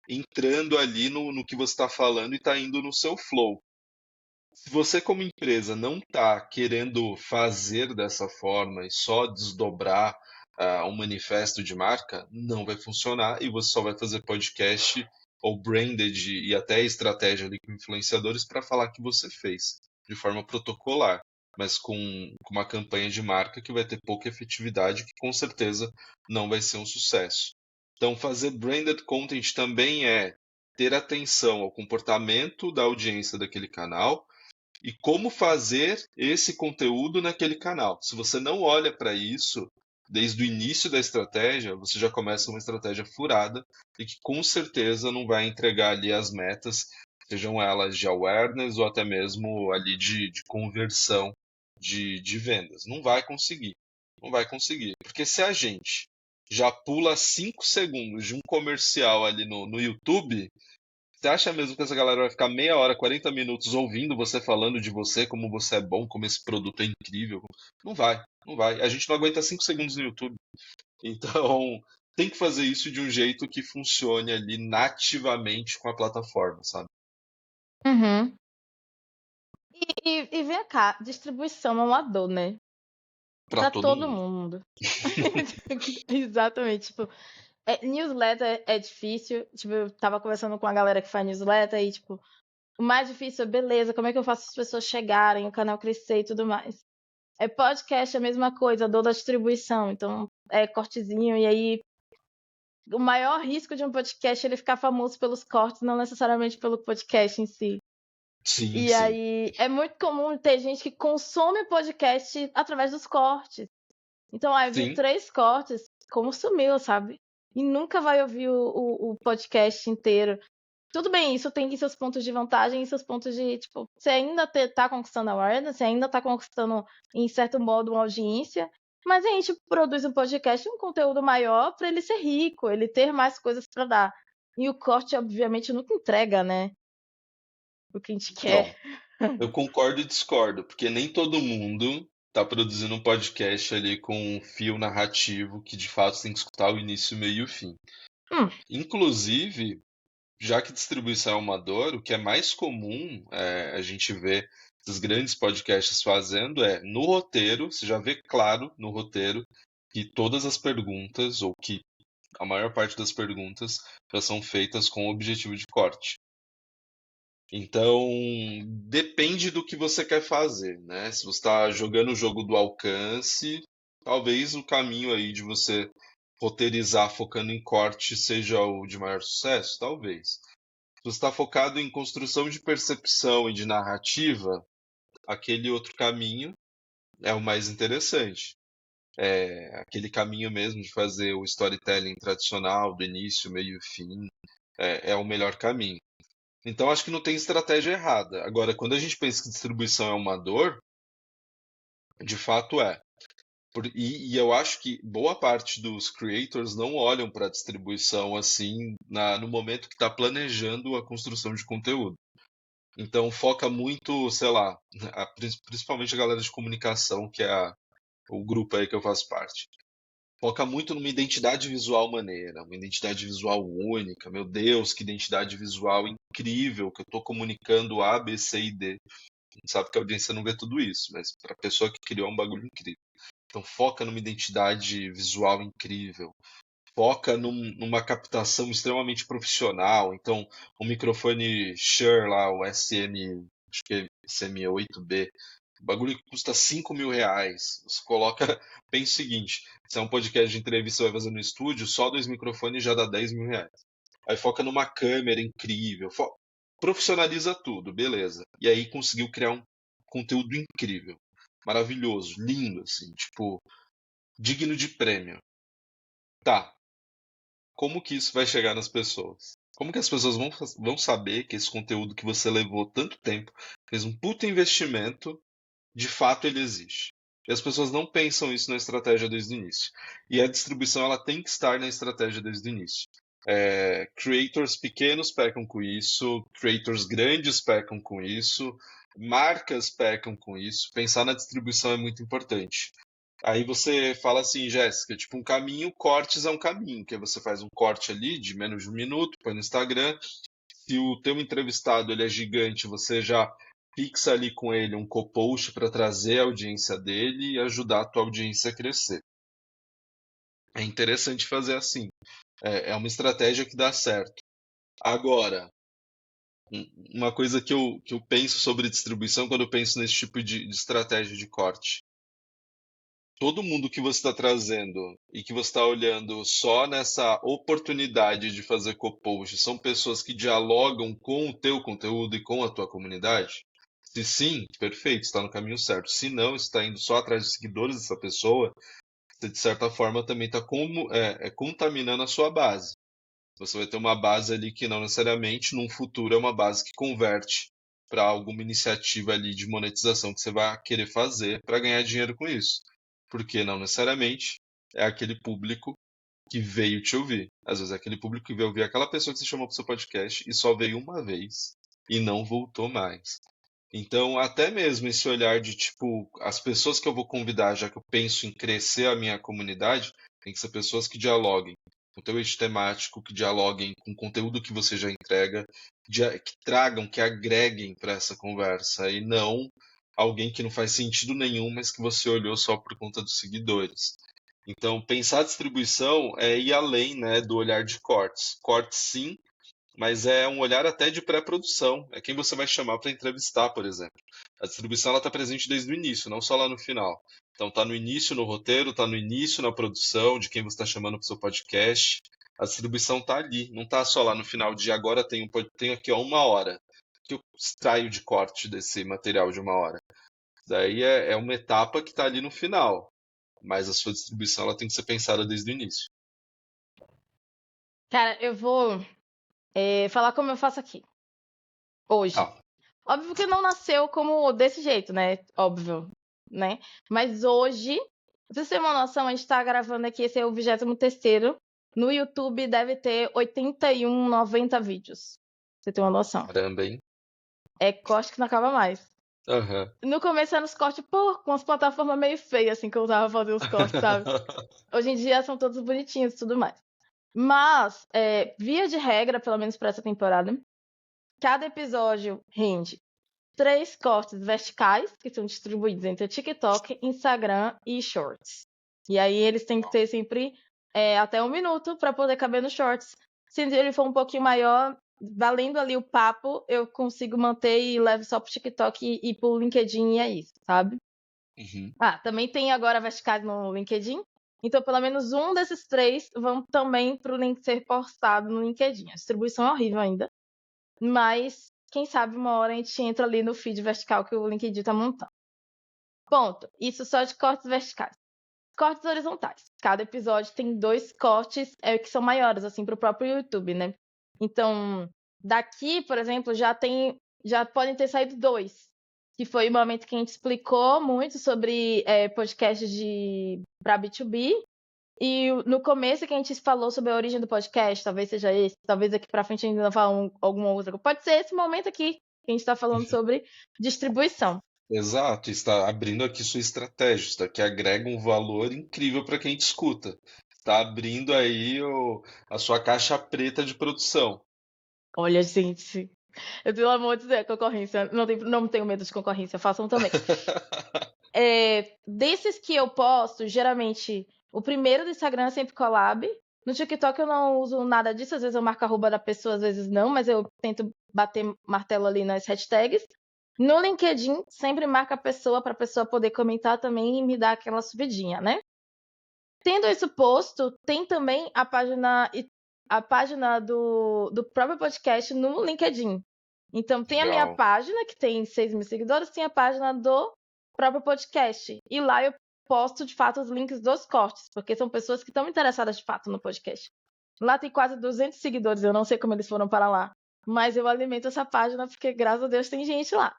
entrando ali no que você está falando e está indo no seu flow. Se você, como empresa, não está querendo fazer dessa forma e só desdobrar um manifesto de marca, não vai funcionar e você só vai fazer podcast ou branded e até estratégia ali com influenciadores para falar que você fez, de forma protocolar, mas com uma campanha de marca que vai ter pouca efetividade, que com certeza não vai ser um sucesso. Então, fazer branded content também é ter atenção ao comportamento da audiência daquele canal e como fazer esse conteúdo naquele canal. Se você não olha para isso desde o início da estratégia, você já começa uma estratégia furada e que com certeza não vai entregar ali as metas, sejam elas de awareness ou até mesmo ali de conversão de vendas. Não vai conseguir. Não vai conseguir. Porque se a gente já pula 5 segundos de um comercial ali no YouTube, você acha mesmo que essa galera vai ficar meia hora, 40 minutos ouvindo você falando de você, como você é bom, como esse produto é incrível? Não vai, não vai. A gente não aguenta 5 segundos no YouTube. Então, tem que fazer isso de um jeito que funcione ali nativamente com a plataforma, sabe? uhum. E vem cá, distribuição é uma dor, né? Pra Pra todo todo mundo. mundo. Exatamente, tipo, newsletter é difícil. Tipo, eu tava conversando com a galera que faz newsletter e, tipo, o mais difícil é, beleza, como é que eu faço as pessoas chegarem, o canal crescer e tudo mais. Podcast é a mesma coisa, a dor da distribuição. Então, é cortezinho, e aí o maior risco de um podcast é ele ficar famoso pelos cortes, não necessariamente pelo podcast em si. Sim, E sim. aí é muito comum ter gente que consome podcast através dos cortes. Então, viu Sim, 3 cortes, como sumiu, sabe? E nunca vai ouvir o podcast inteiro. Tudo bem, isso tem seus pontos de vantagem e seus pontos de, tipo, você ainda tá conquistando a awareness, você ainda tá conquistando, em certo modo, uma audiência, mas a gente produz um podcast, um conteúdo maior para ele ser rico, ele ter mais coisas para dar. E o corte, obviamente, nunca entrega, né? O que a gente quer. então, eu concordo e discordo, porque nem todo mundo está produzindo um podcast ali com um fio narrativo que de fato tem que escutar o início, o meio e o fim. Hum, Inclusive, já que distribuição é uma dor, o que é mais comum a gente ver esses grandes podcasts fazendo é no roteiro, você já vê claro no roteiro que todas as perguntas, ou que a maior parte das perguntas, já são feitas com o objetivo de corte. Então, depende do que você quer fazer, né? Se você está jogando o jogo do alcance, talvez o caminho aí de você roteirizar focando em corte seja o de maior sucesso? Talvez. Se você está focado em construção de percepção e de narrativa, aquele outro caminho é o mais interessante. Aquele caminho mesmo de fazer o storytelling tradicional, do início, meio e fim, é o melhor caminho. Então, acho que não tem estratégia errada. Agora, quando a gente pensa que distribuição é uma dor, de fato é. E eu acho que boa parte dos creators não olham para a distribuição assim no momento que está planejando a construção de conteúdo. Então foca muito, sei lá, principalmente a galera de comunicação, que é o grupo aí que eu faço parte. Foca muito numa identidade visual maneira, uma identidade visual única. Meu Deus, que identidade visual incrível, que eu estou comunicando A, B, C e D. A gente sabe que a audiência não vê tudo isso, mas para a pessoa que criou é um bagulho incrível. Então foca numa identidade visual incrível. Foca numa captação extremamente profissional. Então, o microfone Shure lá, o SM, acho que é SM8B, o bagulho que custa R$ 5.000. Você coloca, pensa o seguinte: se é um podcast de entrevista, você vai fazer no estúdio, só 2 microfones já dá R$ 10.000. Aí foca numa câmera incrível, profissionaliza tudo, beleza. E aí conseguiu criar um conteúdo incrível, maravilhoso, lindo, assim, tipo, digno de prêmio. Tá, como que isso vai chegar nas pessoas? Como que as pessoas vão saber que esse conteúdo que você levou tanto tempo, fez um puto investimento, de fato ele existe? E as pessoas não pensam isso na estratégia desde o início. E a distribuição ela tem que estar na estratégia desde o início. Creators pequenos pecam com isso, creators grandes pecam com isso, marcas pecam com isso. Pensar na distribuição é muito importante. Aí você fala assim, Jéssica, tipo, um caminho, cortes é um caminho, que aí você faz um corte ali de menos de um minuto, põe no Instagram. Se o teu entrevistado ele é gigante, você já fixa ali com ele um co-post para trazer a audiência dele e ajudar a tua audiência a crescer. É interessante fazer assim. É uma estratégia que dá certo. Agora, uma coisa que eu penso sobre distribuição quando eu penso nesse tipo de estratégia de corte. Todo mundo que você está trazendo e que você está olhando só nessa oportunidade de fazer co-post são pessoas que dialogam com o teu conteúdo e com a tua comunidade? Se sim, perfeito, está no caminho certo. Se não, está indo só atrás de seguidores dessa pessoa, você de certa forma também está contaminando a sua base. Você vai ter uma base ali que não necessariamente, num futuro, é uma base que converte para alguma iniciativa ali de monetização que você vai querer fazer para ganhar dinheiro com isso. Porque não necessariamente é aquele público que veio te ouvir. Às vezes é aquele público que veio ouvir aquela pessoa que você chamou para o seu podcast e só veio uma vez e não voltou mais. Então, até mesmo esse olhar de tipo, as pessoas que eu vou convidar, já que eu penso em crescer a minha comunidade, tem que ser pessoas que dialoguem com o teu eixo temático, que dialoguem com o conteúdo que você já entrega, que tragam, que agreguem para essa conversa, e não alguém que não faz sentido nenhum, mas que você olhou só por conta dos seguidores. Então, pensar a distribuição é ir além, né, do olhar de cortes. Cortes sim, mas é um olhar até de pré-produção. É quem você vai chamar para entrevistar, por exemplo. A distribuição está presente desde o início, não só lá no final. Então está no início no roteiro, está no início na produção, de quem você está chamando para o seu podcast. A distribuição está ali, não está só lá no final de agora tenho aqui ó, 1 hora. Que eu extraio de corte desse material de 1 hora. Daí é uma etapa que está ali no final. Mas a sua distribuição ela tem que ser pensada desde o início. Cara, eu vou falar como eu faço aqui, hoje. Ah, Óbvio que não nasceu como desse jeito, né? Óbvio, né? Mas hoje, pra você ter uma noção, a gente tá gravando aqui, esse é o 23º. No YouTube deve ter 81, 90 vídeos. Pra você ter uma noção. caramba, hein? É corte que não acaba mais. Aham. No começo eram os cortes, pô, com as plataformas meio feias, assim, que eu usava pra fazer os cortes, sabe? Hoje em dia são todos bonitinhos e tudo mais. Mas, via de regra, pelo menos pra essa temporada, cada episódio rende 3 cortes verticais, que são distribuídos entre TikTok, Instagram e Shorts. E aí eles têm que ter sempre até 1 minuto para poder caber no Shorts. Se ele for um pouquinho maior, valendo ali o papo, eu consigo manter e levo só pro TikTok e pro LinkedIn e é isso, sabe? Uhum. Ah, também tem agora verticais no LinkedIn, Então, pelo menos um desses 3 vão também para o link ser postado no LinkedIn. A distribuição é horrível ainda, mas quem sabe uma hora a gente entra ali no feed vertical que o LinkedIn tá montando. Ponto. Isso só de cortes verticais. Cortes horizontais. Cada episódio tem 2 cortes que são maiores, assim, para o próprio YouTube, né? Então, daqui, por exemplo, já podem ter saído 2. Que foi o momento que a gente explicou muito sobre podcasts para B2B. E no começo que a gente falou sobre a origem do podcast, talvez seja esse, talvez aqui pra frente a gente ainda fala alguma outra coisa. Pode ser esse momento aqui que a gente tá falando sobre distribuição. Exato, está abrindo aqui sua estratégia, isso daqui agrega um valor incrível para quem te escuta. Está abrindo aí a sua caixa preta de produção. Olha, gente, eu pelo amor de Deus, concorrência, não tenho medo de concorrência, façam também. Desses que eu posto, geralmente, o primeiro do Instagram é sempre collab. No TikTok eu não uso nada disso, às vezes eu marco a arroba da pessoa, às vezes não, mas eu tento bater martelo ali nas hashtags. No LinkedIn, sempre marca a pessoa para a pessoa poder comentar também e me dar aquela subidinha, né? Tendo isso posto, tem também a página do próprio podcast no LinkedIn. Então, tem a minha Legal. página, que tem 6 mil seguidores, tem a página do próprio podcast. E lá eu posto, de fato, os links dos cortes, porque são pessoas que estão interessadas, de fato, no podcast. Lá tem quase 200 seguidores, eu não sei como eles foram para lá. Mas eu alimento essa página porque, graças a Deus, tem gente lá.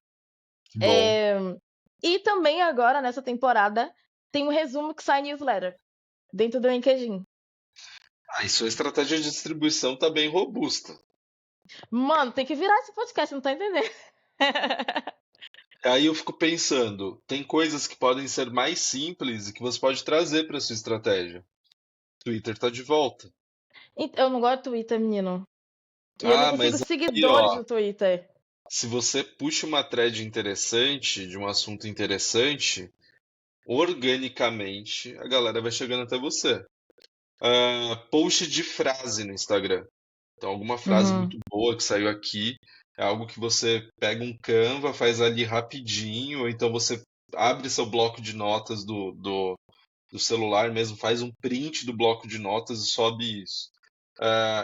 Que bom. E também agora, nessa temporada, tem um resumo que sai newsletter dentro do LinkedIn. Ah, e sua estratégia de distribuição tá bem robusta. Mano, tem que virar esse podcast, não tá entendendo? Aí eu fico pensando, tem coisas que podem ser mais simples e que você pode trazer para sua estratégia. Twitter tá de volta. Eu não gosto do Twitter, menino. E eu não Ah, consigo mas aí, seguidores ó, no Twitter. se você puxa uma thread interessante, de um assunto interessante, organicamente a galera vai chegando até você. Post de frase no Instagram. Então, alguma frase Uhum. muito boa que saiu aqui, é algo que você pega um Canva, faz ali rapidinho, ou então você abre seu bloco de notas do celular mesmo, faz um print do bloco de notas e sobe isso.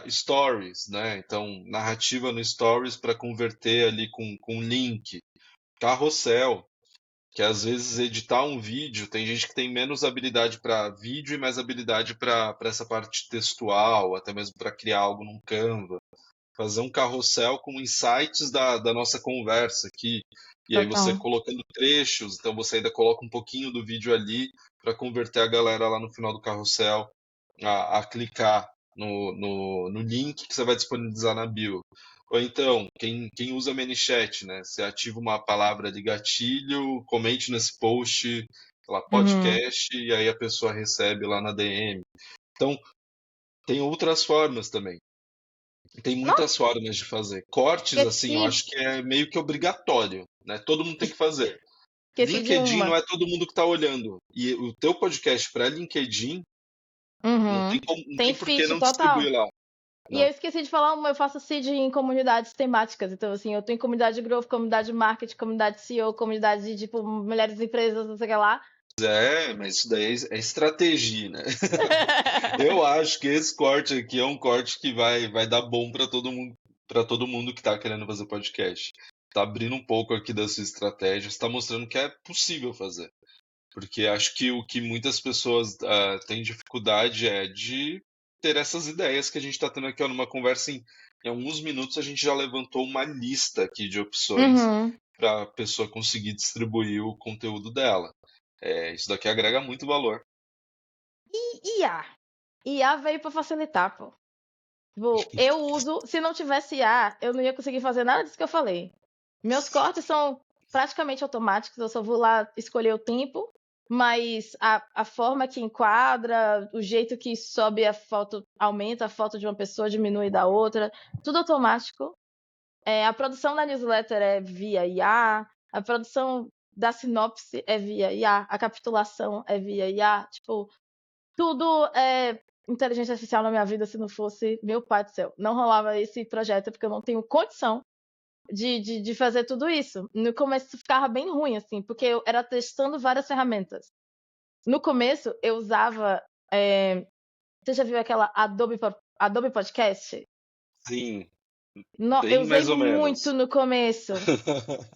Stories, né? Então, narrativa no Stories para converter ali com link. Carrossel, que às vezes editar um vídeo, tem gente que tem menos habilidade para vídeo e mais habilidade para essa parte textual, até mesmo para criar algo num Canva. Fazer um carrossel com insights da nossa conversa aqui. E aí você Total. colocando trechos, então você ainda coloca um pouquinho do vídeo ali para converter a galera lá no final do carrossel a clicar no link que você vai disponibilizar na bio. Ou então, quem usa ManyChat, né? Você ativa uma palavra de gatilho, comente nesse post, lá, Uhum. podcast, e aí a pessoa recebe lá na DM. Então, tem outras formas também. Tem Nossa, muitas formas de fazer. Cortes, assim, eu esqueci, acho que é meio que obrigatório, né? Todo mundo tem que fazer. esqueci de LinkedIn não uma. é todo mundo que está olhando. E o teu podcast para LinkedIn Uhum. não Tem tem por que feed não total. distribuir lá. E eu Não. esqueci de falar uma, eu faço seed em comunidades temáticas. Então, assim, eu tô em comunidade de growth, comunidade de marketing, comunidade de CEO, comunidade de, tipo, mulheres empresas, não sei o que lá. Mas isso daí é estratégia, né? Eu acho que esse corte aqui é um corte que vai dar bom para todo mundo que está querendo fazer podcast. Tá abrindo um pouco aqui da sua estratégia, está mostrando que é possível fazer. Porque acho que o que muitas pessoas têm dificuldade é de ter essas ideias que a gente está tendo aqui, ó, numa conversa em alguns minutos a gente já levantou uma lista aqui de opções Uhum. para a pessoa conseguir distribuir o conteúdo dela. Isso daqui agrega muito valor. E IA? IA veio pra facilitar, pô. Tipo, eu uso, se não tivesse IA, eu não ia conseguir fazer nada disso que eu falei. Meus cortes são praticamente automáticos, eu só vou lá escolher o tempo, mas a forma que enquadra, o jeito que sobe a foto, aumenta a foto de uma pessoa, diminui da outra, tudo automático. A produção da newsletter é via IA, a produção da sinopse é via IA, a capitulação é via IA, tipo, tudo é inteligência artificial na minha vida. Se não fosse, meu pai do céu, não rolava esse projeto porque eu não tenho condição de fazer tudo isso. No começo ficava bem ruim, assim, porque eu era testando várias ferramentas. No começo eu usava Você já viu aquela Adobe Podcast? Sim, Eu bem usei mais ou muito menos. no começo,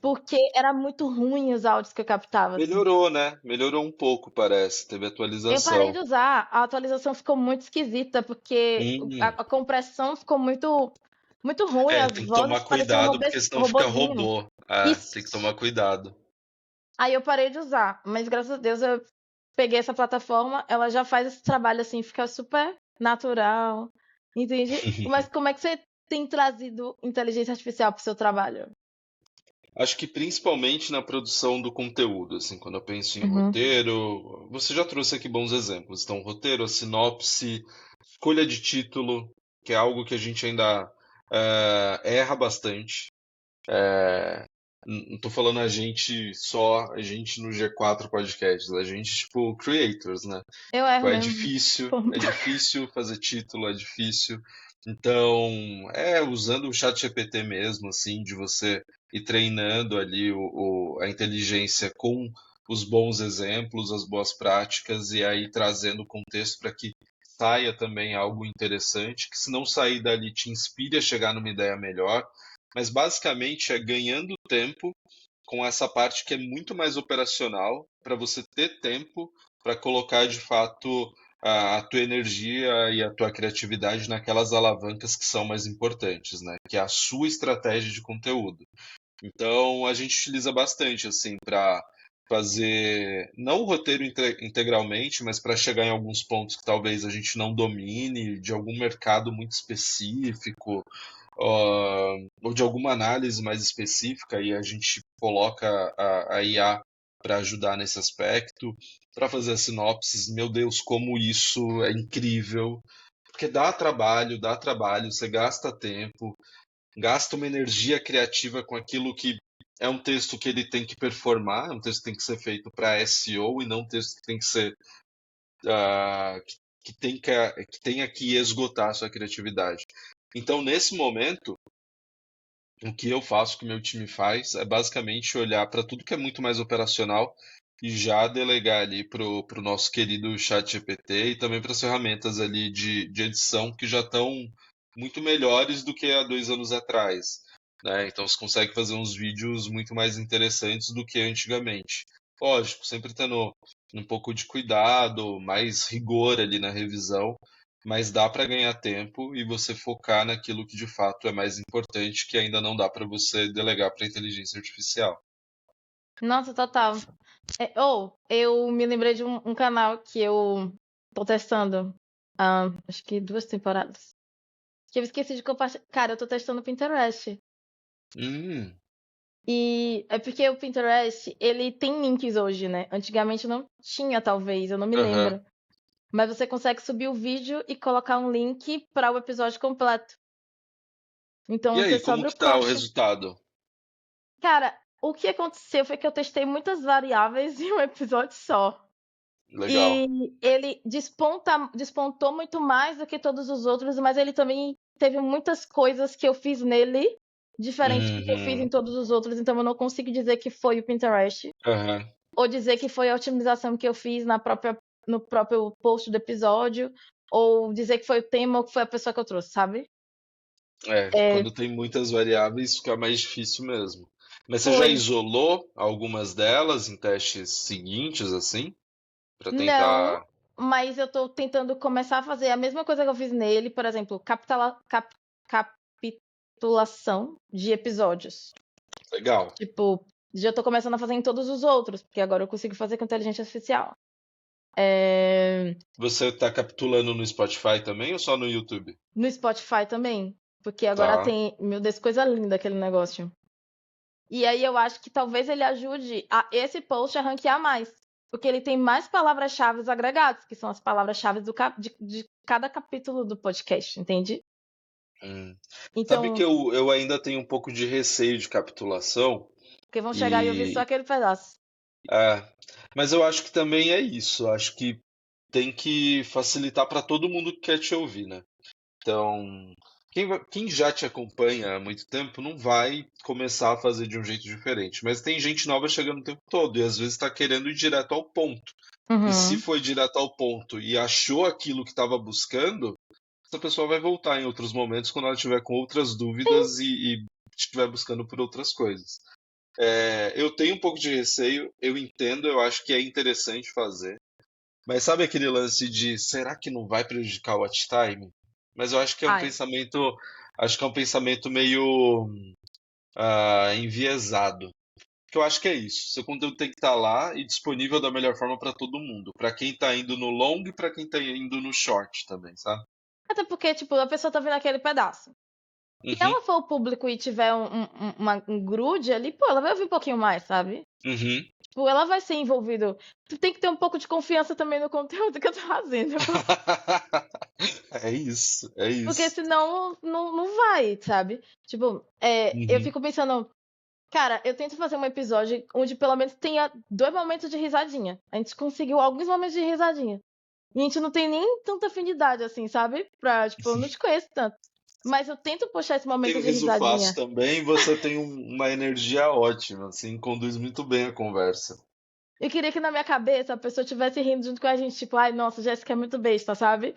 porque era muito ruim os áudios que eu captava, assim. Melhorou, né? Melhorou um pouco, parece. Teve Eu parei atualização. de usar, a atualização ficou muito esquisita, porque Hum, a compressão ficou muito ruim, as tem que tomar vozes pareciam cuidado, porque senão fica robozinho. robô. Ah, Isso. tem que tomar cuidado. Aí eu parei de usar, mas graças a Deus eu peguei essa plataforma, ela já faz esse trabalho assim, fica super natural, entende? Mas como é que você tem trazido inteligência artificial para o seu trabalho? Acho que principalmente na produção do conteúdo, assim, quando eu penso em Uhum. roteiro, você já trouxe aqui bons exemplos. Então, roteiro, a sinopse, escolha de título, que é algo que a gente ainda erra bastante. Não tô falando a gente só, a gente no G4 Podcasts, a gente, tipo, creators, né? Eu Tipo, erro mesmo. é difícil fazer título, é difícil. Então, usando o chat GPT mesmo, assim, de você ir treinando ali a inteligência com os bons exemplos, as boas práticas, e aí trazendo o contexto para que saia também algo interessante, que se não sair dali te inspire a chegar numa ideia melhor. Mas basicamente é ganhando tempo com essa parte que é muito mais operacional, para você ter tempo para colocar de fato a tua energia e a tua criatividade naquelas alavancas que são mais importantes, né? Que é a sua estratégia de conteúdo. Então a gente utiliza bastante assim para fazer não o roteiro integralmente, mas para chegar em alguns pontos que talvez a gente não domine, de algum mercado muito específico, ou de alguma análise mais específica, e a gente coloca a IA para ajudar nesse aspecto, para fazer as sinopses. Meu Deus, como isso é incrível! Porque dá trabalho, você gasta tempo, gasta uma energia criativa com aquilo que é um texto que ele tem que performar, é um texto que tem que ser feito para SEO e não um texto que tem que ser que tenha que esgotar a sua criatividade. Então, nesse momento, o que eu faço, o que meu time faz, é basicamente olhar para tudo que é muito mais operacional e já delegar ali pro nosso querido chat GPT e também para as ferramentas ali de edição que já estão muito melhores do que há 2 anos atrás, né? Então você consegue fazer uns vídeos muito mais interessantes do que antigamente. Lógico, sempre tendo um pouco de cuidado, mais rigor ali na revisão, mas dá para ganhar tempo e você focar naquilo que de fato é mais importante, que ainda não dá para você delegar para a inteligência artificial. Nossa, total. Eu me lembrei de um canal que eu tô testando há acho que 2 temporadas. Que eu esqueci de compartilhar. Cara, eu tô testando o Pinterest. Hum, E é porque o Pinterest, ele tem links hoje, né? Antigamente não tinha, talvez, eu não me aham. lembro. Mas você consegue subir o vídeo e colocar um link para o episódio completo. Então E você aí, só como abre o que tá o corte. resultado? Cara, o que aconteceu foi que eu testei muitas variáveis em um episódio só. Legal. E ele despontou muito mais do que todos os outros, mas ele também teve muitas coisas que eu fiz nele diferente do que eu fiz em Uhum, todos os outros, então eu não consigo dizer que foi o Pinterest aham. ou dizer que foi a otimização que eu fiz no próprio post do episódio, ou dizer que foi o tema ou que foi a pessoa que eu trouxe, sabe? Quando É, tem muitas variáveis fica mais difícil mesmo. Mas você já foi. isolou algumas delas em testes seguintes, assim, para Não, tentar. mas eu tô tentando começar a fazer a mesma coisa que eu fiz nele, por exemplo, capitulação de episódios. Legal. Tipo, já tô começando a fazer em todos os outros, porque agora eu consigo fazer com inteligência artificial. É, Você tá capitulando no Spotify também ou só no YouTube? no Spotify também, porque agora Tá. tem, meu Deus, coisa linda aquele negócio. E aí eu acho que talvez ele ajude a esse post a ranquear mais, porque ele tem mais palavras-chave agregadas, que são as palavras-chave de cada capítulo do podcast, entende? Hum. Sabe que Então, eu ainda tenho um pouco de receio de capitulação porque vão chegar e ouvir só e aquele pedaço. é, mas eu acho que também é isso. Eu acho que tem que facilitar para todo mundo que quer te ouvir, né? Então, Quem já te acompanha há muito tempo não vai começar a fazer de um jeito diferente, mas tem gente nova chegando o tempo todo e às vezes está querendo ir direto ao ponto. E se Uhum. foi direto ao ponto e achou aquilo que estava buscando, essa pessoa vai voltar em outros momentos quando ela tiver com outras dúvidas e estiver buscando por outras coisas. Eu tenho um pouco de receio, eu entendo, eu acho que é interessante fazer, mas sabe aquele lance de será que não vai prejudicar o watch time? Mas eu Ai. acho que é um pensamento meio enviesado. Porque eu acho que é isso. Seu conteúdo tem que estar lá e disponível da melhor forma para todo mundo. Para quem tá indo no long e para quem tá indo no short também, sabe? Até porque, tipo, a pessoa tá vendo aquele pedaço. Se Uhum, ela for o público e tiver um grude ali, pô, ela vai ouvir um pouquinho mais, sabe? uhum. Tipo, ela vai ser envolvida. Tu tem que ter um pouco de confiança também no conteúdo que eu tô fazendo. É isso, é Porque isso. senão não vai, sabe? Tipo, eu Uhum. fico pensando, cara, eu tento fazer um episódio onde pelo menos tenha 2 momentos de risadinha. A gente conseguiu alguns momentos de risadinha. E a gente não tem nem tanta afinidade assim, sabe? Tipo, eu não te conheço tanto. Mas eu tento puxar esse Tem momento o de riso fácil risadinha. também, você tem uma energia ótima, assim, conduz muito bem a conversa. Eu queria que na minha cabeça a pessoa estivesse rindo junto com a gente, tipo, ai, nossa, Jéssica é muito besta, sabe?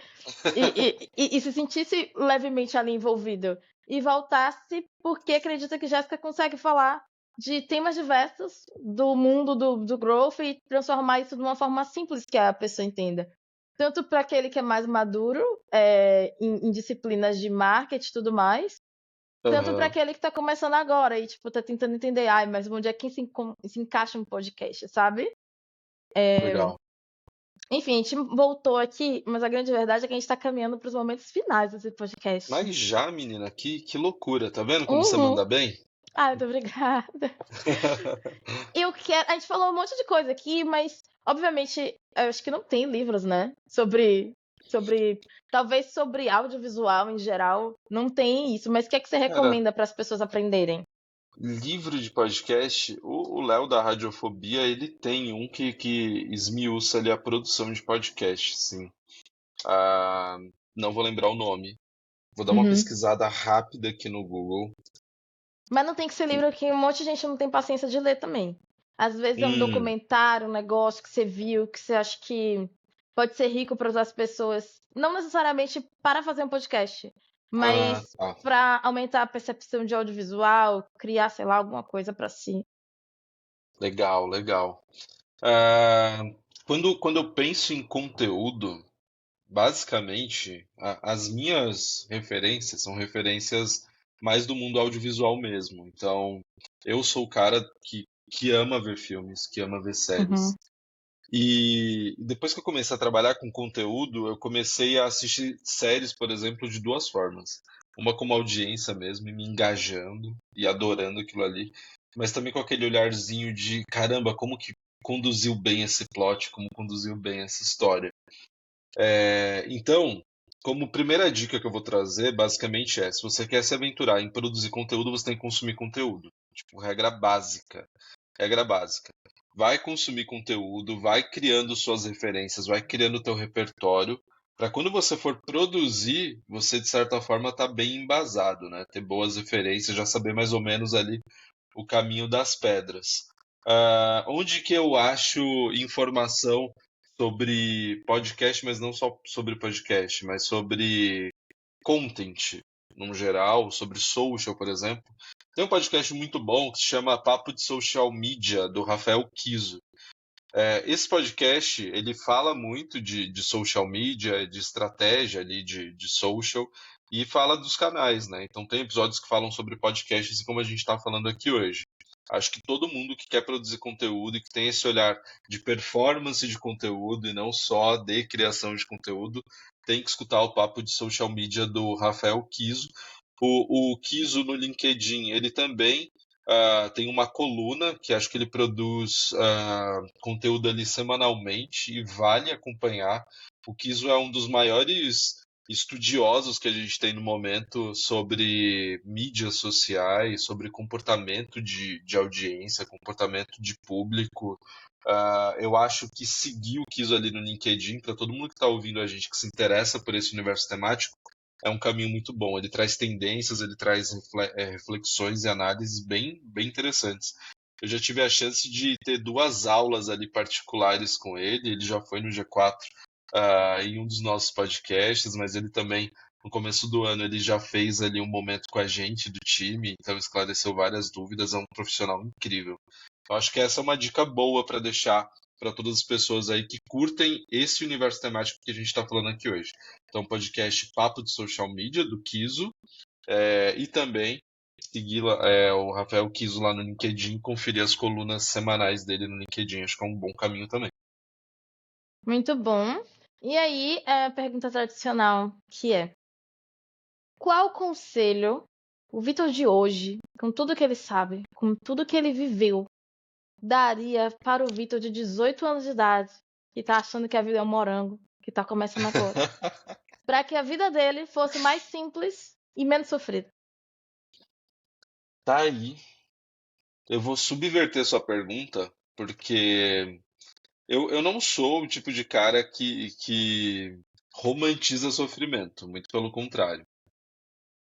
E se sentisse levemente ali envolvido. E voltasse porque acredita que Jéssica consegue falar de temas diversos do mundo do growth e transformar isso de uma forma simples que a pessoa entenda. Tanto para aquele que é mais maduro, em disciplinas de marketing e tudo mais, tanto para Aham, aquele que tá começando agora e, tipo, tá tentando entender, ai, mas onde é que se encaixa um podcast, sabe? legal. Enfim, a gente voltou aqui, mas a grande verdade é que a gente tá caminhando para os momentos finais desse podcast. Mas já, menina, que loucura, tá vendo como você Uhum. manda bem? Ai, muito obrigada. Eu quero. A gente falou um monte de coisa aqui, mas obviamente eu acho que não tem livros, né? Sobre. Talvez sobre audiovisual em geral. Não tem isso. Mas o que é que você Cara, recomenda para as pessoas aprenderem? livro de podcast, o Léo da Radiofobia, ele tem um que esmiuça ali a produção de podcast, sim. Ah, não vou lembrar o nome. Vou dar uma Uhum. pesquisada rápida aqui no Google. Mas não tem que ser livro que um monte de gente não tem paciência de ler também. Às vezes é um Hum, documentário, um negócio que você viu, que você acha que pode ser rico para as pessoas. Não necessariamente para fazer um podcast, mas tá. para aumentar a percepção de audiovisual, criar, sei lá, alguma coisa para si. Legal, legal. Ah, quando eu penso em conteúdo, basicamente, as minhas referências são referências mais do mundo audiovisual mesmo. Então, eu sou o cara que ama ver filmes, que ama ver séries. Uhum. E depois que eu comecei a trabalhar com conteúdo, eu comecei a assistir séries, por exemplo, de duas formas. Uma como audiência mesmo, e me engajando e adorando aquilo ali, mas também com aquele olharzinho de caramba, como que conduziu bem esse plot, como conduziu bem essa história. Então, como primeira dica que eu vou trazer, basicamente é: se você quer se aventurar em produzir conteúdo, você tem que consumir conteúdo. Tipo, regra básica. Regra básica. Vai consumir conteúdo, vai criando suas referências, vai criando o teu repertório, para quando você for produzir, você de certa forma tá bem embasado, né? Ter boas referências, já saber mais ou menos ali o caminho das pedras. Onde que eu acho informação sobre podcast, mas não só sobre podcast, mas sobre content no geral, sobre social, por exemplo. Tem um podcast muito bom que se chama Papo de Social Media, do Rafael Kiso. Esse podcast, ele fala muito de social media, de estratégia ali de social, e fala dos canais, né? Então tem episódios que falam sobre podcasts, assim como a gente está falando aqui hoje. Acho que todo mundo que quer produzir conteúdo e que tem esse olhar de performance de conteúdo e não só de criação de conteúdo, tem que escutar o papo de social media do Rafael Kiso. O Kiso no LinkedIn, ele também tem uma coluna que acho que ele produz conteúdo ali semanalmente e vale acompanhar. O Kiso é um dos maiores estudiosos que a gente tem no momento sobre mídias sociais, sobre comportamento de audiência, comportamento de público. Eu acho que seguir o Kiso ali no LinkedIn, para todo mundo que está ouvindo a gente que se interessa por esse universo temático, é um caminho muito bom. Ele traz tendências, ele traz reflexões e análises bem interessantes. Eu já tive a chance de ter 2 aulas ali particulares com ele. Ele já foi no G4 em um dos nossos podcasts, mas ele também, no começo do ano, ele já fez ali um momento com a gente do time, então esclareceu várias dúvidas. É um profissional incrível. Eu acho que essa é uma dica boa para deixar para todas as pessoas aí que curtem esse universo temático que a gente está falando aqui hoje. Então, podcast Papo de Social Media, do Kiso, e também seguir o Rafael Kiso lá no LinkedIn, conferir as colunas semanais dele no LinkedIn. Acho que é um bom caminho também. Muito bom. E aí, a pergunta tradicional, que é: qual conselho o Vitor de hoje, com tudo que ele sabe, com tudo que ele viveu, daria para o Vitor de 18 anos de idade, que tá achando que a vida é um morango, que tá começando agora, para que a vida dele fosse mais simples e menos sofrida? Tá aí. Eu vou subverter sua pergunta, porque eu não sou o tipo de cara que romantiza sofrimento, muito pelo contrário.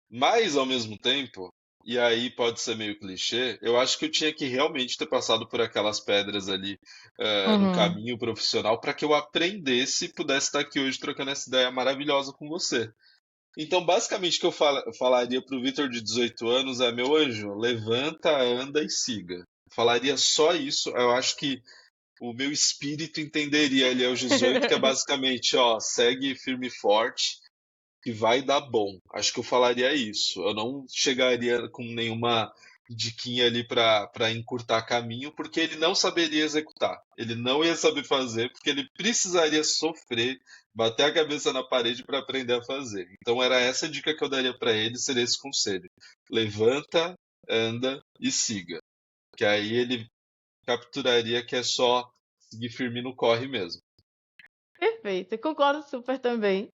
Mas, ao mesmo tempo, e aí pode ser meio clichê, eu acho que eu tinha que realmente ter passado por aquelas pedras ali no Uhum. caminho profissional para que eu aprendesse e pudesse estar aqui hoje trocando essa ideia maravilhosa com você. Então, basicamente, o que eu falaria para o Vitor de 18 anos é: meu anjo, levanta, anda e siga. Falaria só isso. Eu acho que o meu espírito entenderia ali aos 18, que é basicamente, ó, segue firme e forte, que vai dar bom. Acho que eu falaria isso. Eu não chegaria com nenhuma diquinha ali para encurtar caminho, porque ele não saberia executar. Ele não ia saber fazer, porque ele precisaria sofrer, bater a cabeça na parede para aprender a fazer. Então era essa a dica que eu daria para ele, seria esse conselho: levanta, anda e siga. Que aí ele capturaria que é só seguir firme no corre mesmo. Perfeito, concordo super também.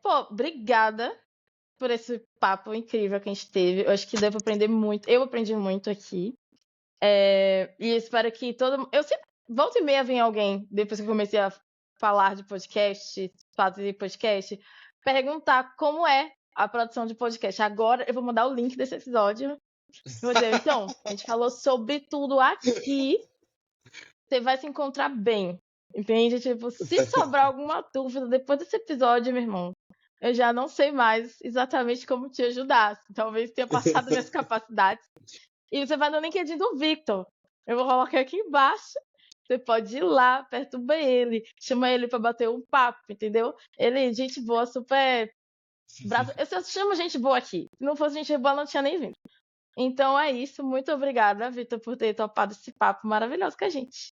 Pô, obrigada por esse papo incrível que a gente teve. Eu acho que deu pra aprender muito. Eu aprendi muito aqui. E espero que todo. Eu sempre. Volta e meia vem alguém, depois que eu comecei a falar de podcast, fazer podcast, perguntar como é a produção de podcast. Agora eu vou mandar o link desse episódio. Vou dizer, então, a gente falou sobre tudo aqui. Você vai se encontrar bem. Entende? Tipo, se sobrar alguma dúvida depois desse episódio, meu irmão, eu já não sei mais exatamente como te ajudar. Talvez tenha passado minhas capacidades. E você vai no LinkedIn do Victor. Eu vou colocar aqui embaixo. Você pode ir lá, perturba ele, chama ele pra bater um papo, entendeu? Ele, gente boa, super. Eu só chamo gente boa aqui. Se não fosse gente boa, não tinha nem vindo. Então é isso. Muito obrigada, Victor, por ter topado esse papo maravilhoso com a gente.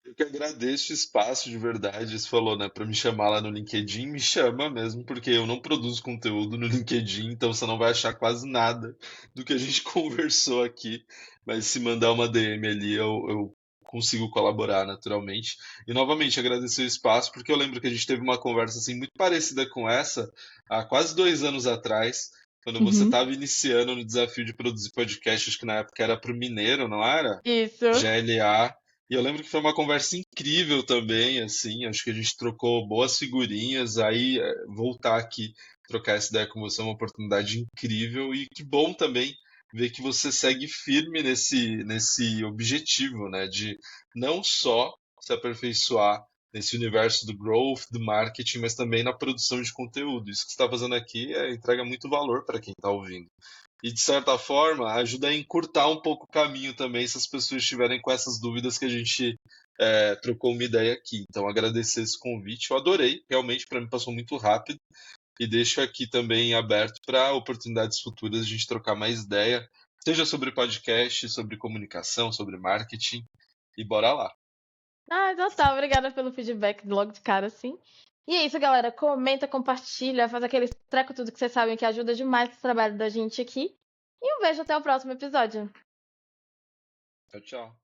Eu que agradeço o espaço de verdade. Você falou, né, para me chamar lá no LinkedIn, me chama mesmo, porque eu não produzo conteúdo no LinkedIn, então você não vai achar quase nada do que a gente conversou aqui. Mas se mandar uma DM ali, eu consigo colaborar naturalmente. E novamente agradecer o espaço, porque eu lembro que a gente teve uma conversa assim muito parecida com essa há quase 2 anos atrás, quando você Uhum. estava iniciando no desafio de produzir podcast, acho que na época era para o Mineiro, não era? Isso. GLA. E eu lembro que foi uma conversa incrível também, assim, acho que a gente trocou boas figurinhas, aí voltar aqui, trocar essa ideia com você é uma oportunidade incrível e que bom também ver que você segue firme nesse objetivo, né, de não só se aperfeiçoar nesse universo do growth, do marketing, mas também na produção de conteúdo. Isso que você está fazendo aqui entrega muito valor para quem está ouvindo. E, de certa forma, ajuda a encurtar um pouco o caminho também, se as pessoas estiverem com essas dúvidas que a gente trocou uma ideia aqui. Então, agradecer esse convite. Eu adorei, realmente, para mim passou muito rápido. E deixo aqui também aberto para oportunidades futuras de a gente trocar mais ideia, seja sobre podcast, sobre comunicação, sobre marketing. E bora lá. Então tá. Obrigada pelo feedback logo de cara, assim. E é isso, galera. Comenta, compartilha, faz aquele treco tudo que vocês sabem que ajuda demais o trabalho da gente aqui. E eu vejo até o próximo episódio. Tchau, tchau.